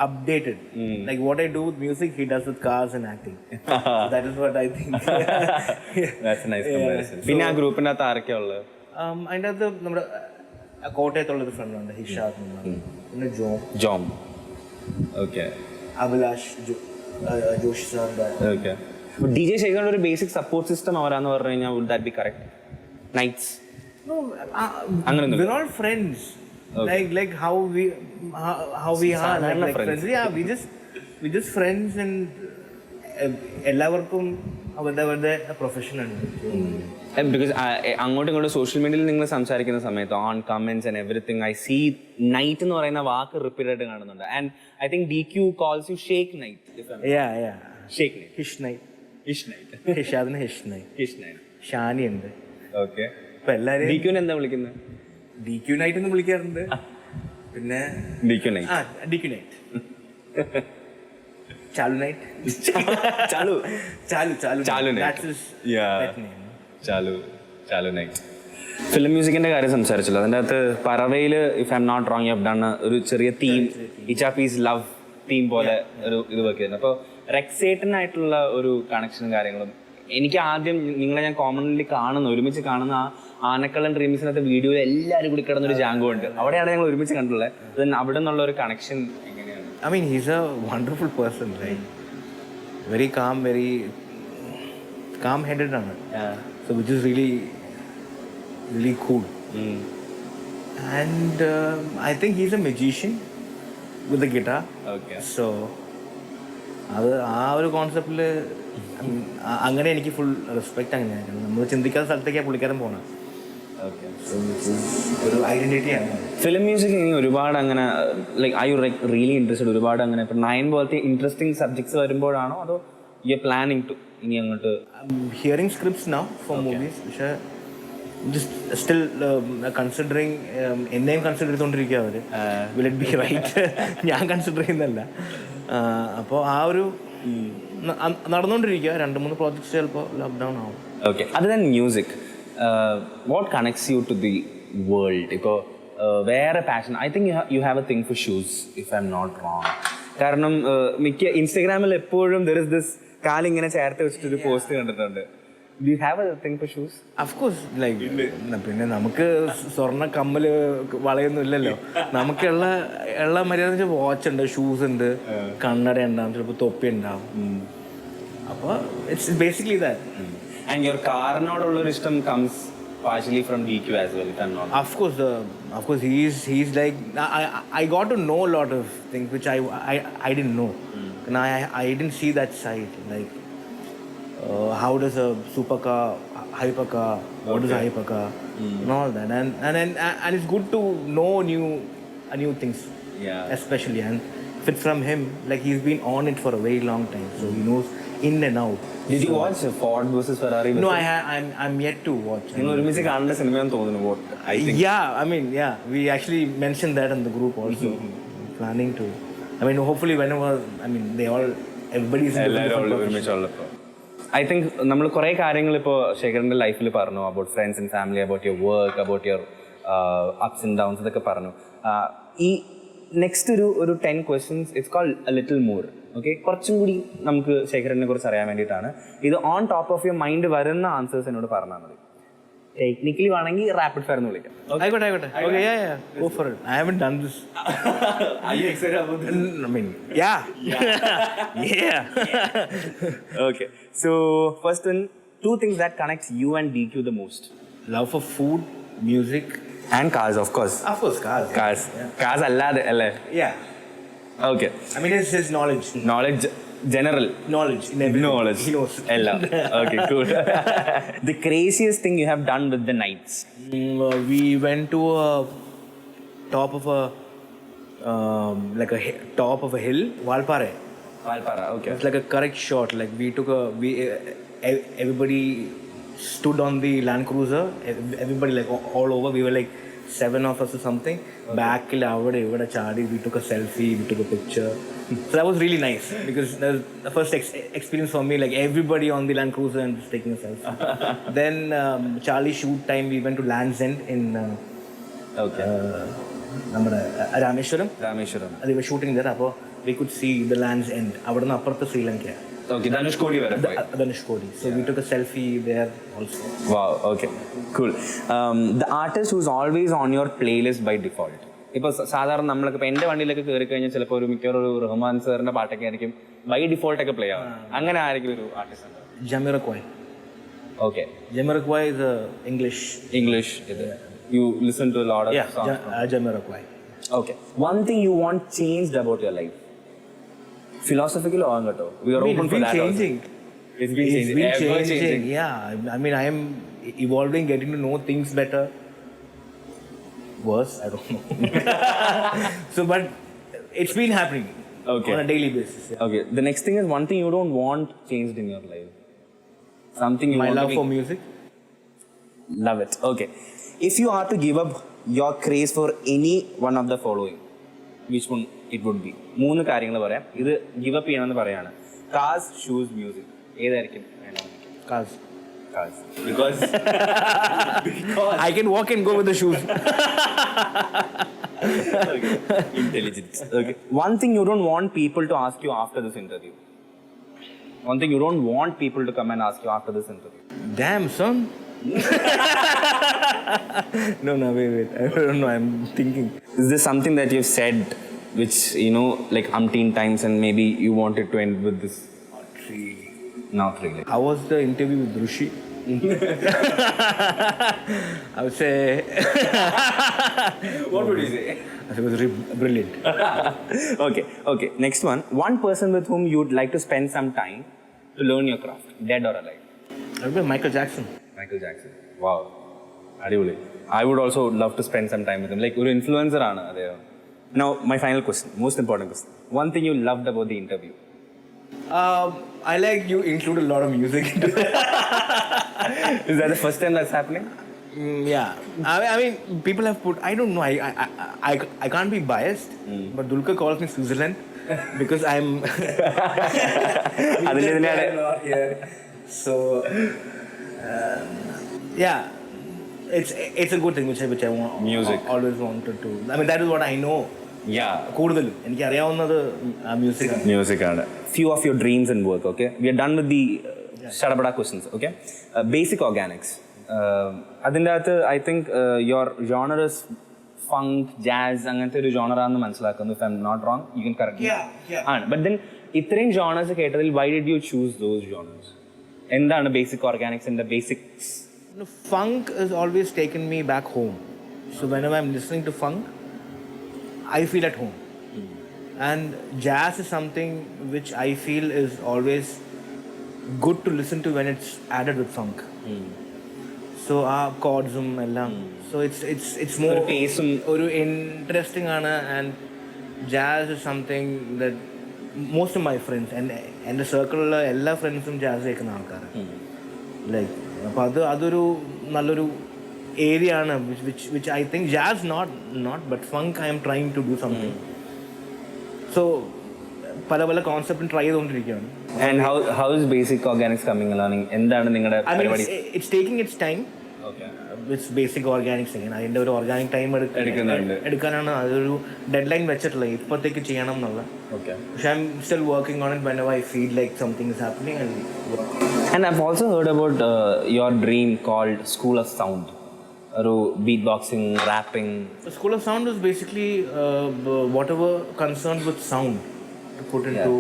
S2: updated. Like what I do with music, he does with cars and acting. So that is what I think.
S1: That's a nice comparison. പിന്നെ ആ ഗ്രൂപ്പിനകത്ത് ആരൊക്കെയാ ഉള്ളത്?
S2: അതിൻ്റെ അകത്ത് നമ്മുടെ കോട്ടയത്തുള്ളൊരു ഫ്രണ്ടുണ്ട്, ഹിഷാദ്. പിന്നെ
S1: ജോം. ഓക്കെ.
S2: അഭിലാഷ്, ജോഷി സാറിൻ്റെ.
S1: ഓക്കെ. DJ ശേഖറിന്റെ ഒരു ബേസിക് സപ്പോർട്ട് സിസ്റ്റം അവരാന്ന് പറഞ്ഞു കഴിഞ്ഞാൽ would that be correct? Nights?
S2: No,
S1: അങ്ങനെയൊന്നും.
S2: we're all friends. Like how we are like friends. Yeah, we just friends and എല്ലാവർക്കും അവരുടെ പ്രൊഫഷൻ ഉണ്ട്.
S1: ബിക്കോസ് അങ്ങോട്ടും ഇങ്ങോട്ടും സോഷ്യൽ മീഡിയയിൽ നിങ്ങൾ സംസാരിക്കുന്ന സമയത്ത് on comments and everything I see knight എന്ന് പറയുന്ന വാക്ക് റിപ്പീറ്റ് ആയിട്ട് കാണുന്നുണ്ട്. And I think DQ calls you shake knight. Shake knight. ഹിഷാദിന് ഹിഷ് നൈറ്റ്. ഷാനി ഉണ്ട്. ഓക്കെ.
S2: ഇപ്പൊ എല്ലാരും
S1: DQ എന്താ വിളിക്കുന്നത്?
S2: DQ നൈറ്റ് എന്ന് വിളിക്കാറുണ്ട്. പിന്നെ
S1: DQ knight.
S2: DQ knight. Chalu knight. Chalu
S1: knight. Film മ്യൂസിക്കിന്റെ കാര്യം സംസാരിച്ചല്ലോ. അതിൻ്റെ അകത്ത് പറവയിൽ if I am not wrong you have done ഒരു ചെറിയ തീം, ഇച്ചാപ്പീസ് ലവ് തീം പോലെ ഒരു ഇത് വർക്ക് ചെയ്യുന്നത്. അപ്പോൾ റെക്സേറ്റനായിട്ടുള്ള ഒരു കണക്ഷനും കാര്യങ്ങളും എനിക്ക് ആദ്യം നിങ്ങളെ ഞാൻ കോമൺലി ഒരുമിച്ച് കാണുന്ന ആ ആനക്കള്ളൻ ഡ്രീംസിനകത്ത് വീഡിയോയിൽ എല്ലാവരും കൂടി കിടന്നൊരു ജാങ്കോ ഉണ്ട്. അവിടെയാണ് ഞങ്ങൾ ഒരുമിച്ച് കണ്ടുള്ളത്. അവിടെ നിന്നുള്ള ഒരു കണക്ഷൻ എങ്ങനെയാണ്?
S2: I mean, he's a wonderful person, right? Very calm-headed, so which is really cool. And I think he's a magician with a guitar.
S1: Okay.
S2: So അത് ആ ഒരു കോൺസെപ്റ്റിൽ അങ്ങനെ എനിക്ക് ഫുൾ റെസ്പെക്റ്റ്. അങ്ങനെയാണ് നമ്മൾ ചിന്തിക്കാത്ത സ്ഥലത്തേക്കാണ് പുള്ളിക്കാരൻ പോകണം. ഒരു ഐഡന്റിറ്റിയാണ്
S1: ഫിലിം മ്യൂസിക്. ഇനി ഒരുപാട് അങ്ങനെ like I you really interested ഒരുപാട് അങ്ങനെ ഇപ്പം 9 പോലത്തെ ഇൻട്രസ്റ്റിംഗ് സബ്ജക്ട്സ് വരുമ്പോഴാണോ അതോ യു ആർ പ്ലാനിങ് ടു ഇനി അങ്ങോട്ട്?
S2: Hearing scripts now for movies. പക്ഷേ സ്റ്റിൽ കൺസിഡറിങ് എന്നെയും കൺസിഡർ ചെയ്തുകൊണ്ടിരിക്കുക അവർ. Will it be right? ഞാൻ കൺസിഡർ ചെയ്യുന്നതല്ല. അപ്പോൾ ആ ഒരു നടന്നുകൊണ്ടിരിക്കുക. 2-3 പ്രോജക്ട്സ് ചിലപ്പോൾ ലോക്ക്ഡൗൺ ആവും.
S1: Okay. Other than music, what connects you to the world? ഇപ്പോൾ വേറെ passion, I think you have a thing for shoes if I am not wrong. കാരണം മിക്ക ഇൻസ്റ്റഗ്രാമിൽ എപ്പോഴും ദർ ഇസ് ദിസ് കാലിങ്ങനെ ചേർത്ത് വെച്ചിട്ടൊരു പോസ്റ്റ് കണ്ടിട്ടുണ്ട്. Do you have a thing for shoes?
S2: Of course. Like പിന്നെ നമുക്ക് സ്വർണ്ണ കമ്മല് വളയൊന്നും ഇല്ലല്ലോ. നമുക്കുള്ള മര്യാദ വെച്ചാൽ വാച്ച് ഉണ്ട്, ഷൂസ് ഉണ്ട്, കണ്ണട ഉണ്ടാവും, ചിലപ്പോൾ തൊപ്പി ഉണ്ടാവും. അപ്പോൾ it's basically that.
S1: And your കാറിനോടുള്ളൊരു ഇഷ്ടം comes partially from DQ as well, if I'm not.
S2: Of course, he's like I got to know a lot of things which I didn't know. And I didn't see that side. Like how does a supercar, hypercar, what is a hypercar, and all that. And it's good to know new things.
S1: Yeah.
S2: Especially, and if it's from him, like he's been on it for a very long time, so he knows in and out.
S1: Did you watch Ford versus Ferrari?
S2: No, I'm yet to watch.
S1: നിങ്ങൾ ഒരുമിച്ച് കാണേണ്ട സിനിമയാണെന്ന് തോന്നുന്നു. What I think.
S2: Yeah, we actually mentioned that in the group also. Planning to. I mean, hopefully whenever, everybody's in
S1: ഒരുമിച്ചുള്ളപ്പോൾ I think നമ്മൾ കുറേ കാര്യങ്ങൾ ഇപ്പോൾ ശേഖറിൻ്റെ ലൈഫിൽ പറഞ്ഞു. About friends and family, about your work, about your ups and downs, ഇതൊക്കെ പറഞ്ഞു. ഈ നെക്സ്റ്റ് ഒരു 10 questions, it's called a little more. Okay, കുറച്ചും കൂടി നമുക്ക് ശേഖരനെ കുറിച്ച് അറിയാൻ വേണ്ടിയിട്ടാണ്. ഇത് on top of your mind വരുന്ന ആൻസേഴ്സ് എന്നോട് പറഞ്ഞാൽ മതി. ടെക്നിക്കലി വേണമെങ്കിൽ റാപ്പിഡ് ഫയർ എന്ന് വിളിക്കാം.
S2: ആയിക്കോട്ടെ. Okay, yeah. Go for it. I haven't done this.
S1: Are you excited about this?
S2: I mean, yeah.
S1: Okay. So, first one, 2 things that connects you and DQ the most.
S2: Love for food, music.
S1: And cars, of course.
S2: Of course, cars.
S1: Cars.
S2: Yeah.
S1: Cars allade, alle.
S2: Yeah.
S1: Okay.
S2: I mean, it's his knowledge.
S1: General.
S2: Knowledge. In everything.
S1: Knowledge.
S2: He knows.
S1: Ella. Okay, cool. The craziest thing you have done with the nights?
S2: We went to a top of a top of a hill, Valpara,
S1: okay.
S2: It's like a correct shot. Like everybody stood on the Land Cruiser. Everybody like all over. We were like 7 of us or something. Back il avade ivada chadi, we took a selfie, we took a picture. So that was really nice because that was the first experience for me, like everybody on the Land Cruiser and just taking a selfie. Then Charlie shoot time, we went to Land's End in Rameshwaram. They were shooting there, so we could see the Land's End. Avadana appartha Sri Lanka.
S1: Okay, Dhanushkodi vare poi.
S2: Dhanushkodi. So we took a selfie there also.
S1: Wow, okay, cool. The artist who's always on your playlist by default. ഇപ്പോൾ സാധാരണ നമ്മളൊക്കെ ഇപ്പോൾ എൻ്റെ വണ്ടിയിലൊക്കെ കയറി കഴിഞ്ഞാൽ ചിലപ്പോൾ ഒരു മിക്കവാറും ഒരു റഹ്മാൻ സാറിൻ്റെ പാട്ടൊക്കെ ആയിരിക്കും ബൈ ഡിഫോൾട്ട് ഒക്കെ പ്ലേ ആവും. അങ്ങനെ ആയിരിക്കും ഒരു ആർട്ടിസ്റ്റ് ഉണ്ട്.
S2: Jamiroquai.
S1: Okay.
S2: Jamiroquai is English.
S1: ഇത് you listen to a lot of songs.
S2: Jamiroquai.
S1: Okay. One thing you want changed about your life? Philosophical or not? We are open for that.
S2: Changing.
S1: It's been changing.
S2: Yeah. I mean, I am evolving, getting to know things better. Worse, I don't know. So, but it's been happening on a daily basis. Yeah.
S1: Okay. The next thing is one thing you don't want changed in your life. Something you
S2: My
S1: want
S2: love
S1: to
S2: for music.
S1: Love it. Okay. If you are to give up your craze for any one of the following, which one it would be? 3 കാര്യങ്ങൾ പറയാം. ഇത് give up ചെയ്യണമെന്ന് പറയാണ്. Cars, shoes, music. ഏതായിരിക്കും?
S2: Cars.
S1: Because
S2: I can walk and go with the shoes.
S1: Okay. Intelligence. Okay. One thing you don't want people to ask you after this interview. One thing you don't want people to come and ask you after this interview.
S2: Damn, son. No, wait. I don't know. I'm thinking.
S1: Is this something that you've said, which like umpteen times, and maybe you wanted to end with this? Not really.
S2: How was the interview with Rushi? I would say.
S1: What would you say?
S2: It was brilliant.
S1: Okay. Next one. One person with whom you'd like to spend some time to learn your craft, dead or alive.
S2: I would be Michael Jackson.
S1: Wow. Adivuli. I would also love to spend some time with him. Like, an influencer aanu ade. Now, my final question, most important question. One thing you loved about the interview.
S2: I like you include a lot of music into it.
S1: Is that the first time that's happening?
S2: Yeah. I mean, people have put. I don't know. I can't be biased, but Dulquer calls me Switzerland because I'm. So, yeah, it's a good thing which I want.
S1: Music.
S2: Always wanted to. I mean, that is what I know.
S1: Yeah.
S2: കൂടുതലും എനിക്ക് അറിയാവുന്നത്
S1: Music ആണ്. Few of your dreams and work. Okay, we are done with the shadabada questions. Okay, basic organics. അതിൻ്റെ അകത്ത് I think your genre is funk, jazz, അങ്ങനത്തെ ഒരു genre ആണെന്ന് മനസ്സിലാക്കുന്നു. If I'm not wrong, you can correct me.
S2: Yeah.
S1: But then ഇത്രയും genres കേട്ടതിൽ why did you choose those genres? എന്താണ് basic organics and the basics?
S2: Funk has always taken me back home. So whenever I'm listening to funk, I feel at home. And jazz is something which I feel is always good to listen to when it's added with funk. So chords ellam. So it's more oru interesting ana, and jazz is something that most of my friends and the circle ella friends jazz ekkunna aalkar. Like appo adoru nalloru area ana which I think jazz not but funk I am trying to do something. So പല കോൺസെപ്റ്റും try ചെയ്തുകൊണ്ടിരിക്കുകയാണ്.
S1: And how is basic organics coming along? എന്താണ് നിങ്ങളുടെ പരിപാടി?
S2: It's taking its time.
S1: Okay.
S2: It's basic organics again. അതിൻ്റെ ഒരു organic time
S1: എടുക്കുന്നുണ്ട്.
S2: എടുക്കാനാണ് അതൊരു ഡെഡ് ലൈൻ വെച്ചിട്ടുള്ളത് ഇപ്പോഴത്തേക്ക് ചെയ്യണം എന്നുള്ള.
S1: Okay.
S2: പക്ഷെ I'm still working on it whenever I feel like something is happening and work.
S1: And I've also heard about your dream called School of Sound. Beatboxing, rapping.
S2: The School of Sound is basically whatever concerned with sound to put into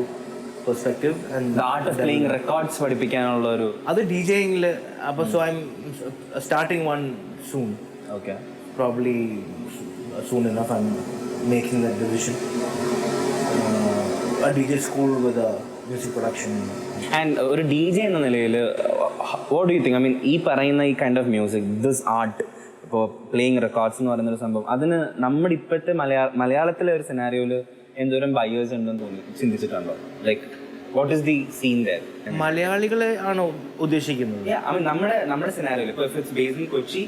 S2: perspective and
S1: the art of playing records പഠിപ്പിക്കാനുള്ള ഒരു
S2: അത് DJing അപ്പോൾ so I'm starting one soon.
S1: Okay.
S2: Probably soon enough I'm making that decision. A DJ school with a music production.
S1: And ഒരു DJ എന്ന നിലയിൽ what do you think? I mean, ഈ പറയുന്ന ഈ kind of music, this art, ഇപ്പോൾ playing records എന്ന് പറയുന്നൊരു സംഭവം, അതിന് നമ്മുടെ ഇപ്പോഴത്തെ മലയാളത്തിലെ ഒരു സിനാരിയോയിൽ എന്തോരം ബയേഴ്സ് ഉണ്ടെന്ന് തോന്നി ചിന്തിച്ചിട്ടുണ്ടോ? Like what is the scene there?
S2: മലയാളികളെ ആണോ ഉദ്ദേശിക്കുന്നത്?
S1: നമ്മുടെ സിനാരിയോയിൽ ഇപ്പോൾ if it's based in Kochi,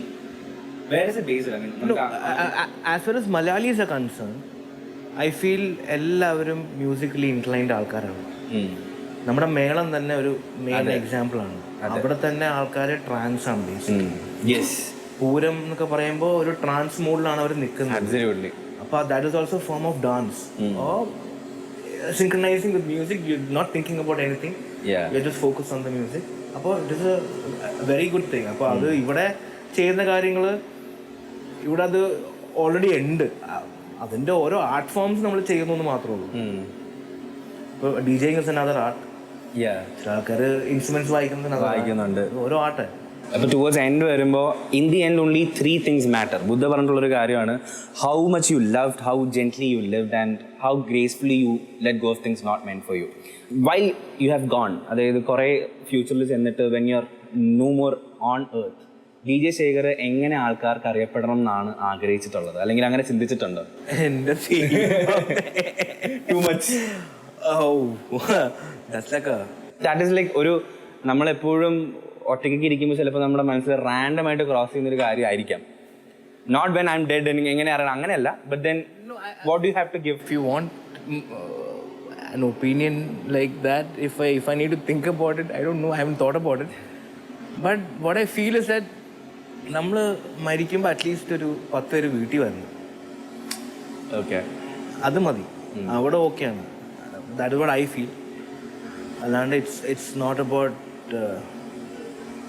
S1: Where is it based? I mean,
S2: No, as far as Malayalis are concerned, I feel എല്ലാവരും മ്യൂസിക്കലി ഇൻക്ലൈൻഡ് ആൾക്കാരാണ്. നമ്മുടെ മേളം തന്നെ ഒരു മെയിൻ എക്സാമ്പിൾ ആണ്. അവിടെ തന്നെ ആൾക്കാർ ട്രാൻസ് ആണ് ബേസിക്കലി. പൂരം എന്നൊക്കെ പറയുമ്പോൾ ഒരു ട്രാൻസ് മൂഡിലാണ് അവർ നിൽക്കുന്നത്. അപ്പോൾ that is also form of dance or synchronizing with music. You not thinking about anything, you just focus on the music. അപ്പോൾ it is a very good thing. അപ്പോൾ അത് ഇവിടെ ചെയ്യുന്ന കാര്യങ്ങൾ ഇവിടെ അത് ഓൾറെഡി ഉണ്ട്. അതിൻ്റെ ഓരോ ആർട്ട് ഫോംസ് നമ്മൾ ചെയ്യുന്നു എന്ന് മാത്രമേ ഉള്ളൂ. ഇപ്പോൾ DJing is another art. ചില ആൾക്കാർ ഇൻസ്ട്രുമെന്റ്സ് വായിക്കുന്നുണ്ട്, ഓരോ ആർട്ട്.
S1: അപ്പോൾ ടുവേർഡ്സ് എൻഡ് വരുമ്പോൾ in the end only 3 things മാറ്റർ. ബുദ്ധ പറഞ്ഞിട്ടുള്ളൊരു കാര്യമാണ്, how much you loved, how gently you lived and how gracefully you let go of things not meant for you while you have gone. അതായത് കുറേ ഫ്യൂച്ചറിൽ ചെന്നിട്ട് when you are no more on earth, D J Sekhar എങ്ങനെ ആൾക്കാർക്ക് അറിയപ്പെടണം എന്നാണ് ആഗ്രഹിച്ചിട്ടുള്ളത്, അല്ലെങ്കിൽ അങ്ങനെ ചിന്തിച്ചിട്ടുണ്ടോ?
S2: എൻ്റെ too much
S1: that is like ഒരു നമ്മളെപ്പോഴും ഒറ്റയ്ക്ക് ഇരിക്കുമ്പോൾ ചിലപ്പോൾ നമ്മുടെ മനസ്സിൽ റാൻഡം ആയിട്ട് ക്രോസ് ചെയ്യുന്നൊരു കാര്യമായിരിക്കാം. Not when I am dead എങ്ങനെ അറിയണം അങ്ങനെയല്ല, but then what do you have to give?
S2: If you want an opinion like that, if I need to think about it, I don't know, I haven't thought about it, but what I feel is that നമ്മൾ മരിക്കുമ്പോൾ at least ഒരു 10 പേര് വീട്ടിൽ വരണം.
S1: Okay,
S2: അത് മതി, അവിടെ ഓക്കെയാണ്. That is what I feel. അല്ലാണ്ട് it's not about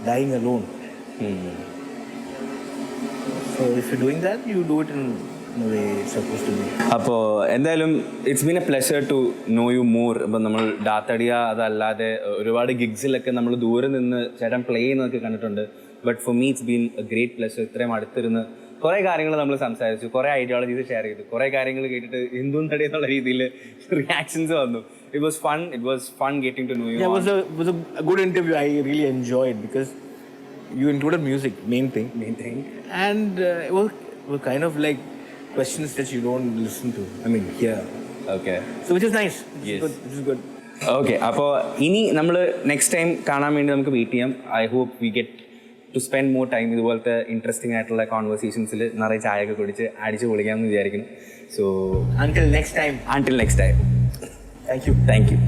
S2: dying alone. So if you doing that, you do it in the way it's supposed to be.
S1: അപ്പോൾ എന്തായാലും it's been a pleasure to know you more. ഇപ്പം നമ്മൾ ഡാത്തടിയ അതല്ലാതെ ഒരുപാട് ഗിഗ്സിലൊക്കെ നമ്മൾ ദൂരെ നിന്ന് ചേട്ടൻ പ്ലേ ചെയ്യുന്നതൊക്കെ കണ്ടിട്ടുണ്ട്. But for me it's been A great pleasure. ഇത്രയും അടുത്തിരുന്ന് കുറേ കാര്യങ്ങൾ നമ്മൾ സംസാരിച്ചു, കുറേ ഐഡിയോളജീസ് ഷെയർ ചെയ്തു, കുറേ കാര്യങ്ങൾ കേട്ടിട്ട് എന്തും തടി എന്നുള്ള രീതിയിൽ റിയാക്ഷൻസ് വന്നു. It was fun getting to know you.
S2: It was a good interview. I really enjoyed because you included music, main thing, and it was kind of like questions that you don't listen to, I mean, here.
S1: Okay.
S2: So which is nice. Which is good.
S1: Okay, അപ്പോൾ ഇനി നമ്മൾ next time കാണാൻ വേണ്ടി നമുക്ക് wait ചെയ്യാം. I hope we get to spend more time ഇതുപോലത്തെ interesting ആയിട്ടുള്ള കോൺവെർസേഷൻസിൽ നിറയെ ചായയൊക്കെ കുടിച്ച് അടിച്ച് പൊളിക്കാമെന്ന് വിചാരിക്കുന്നു. So
S2: until next time.
S1: Thank you.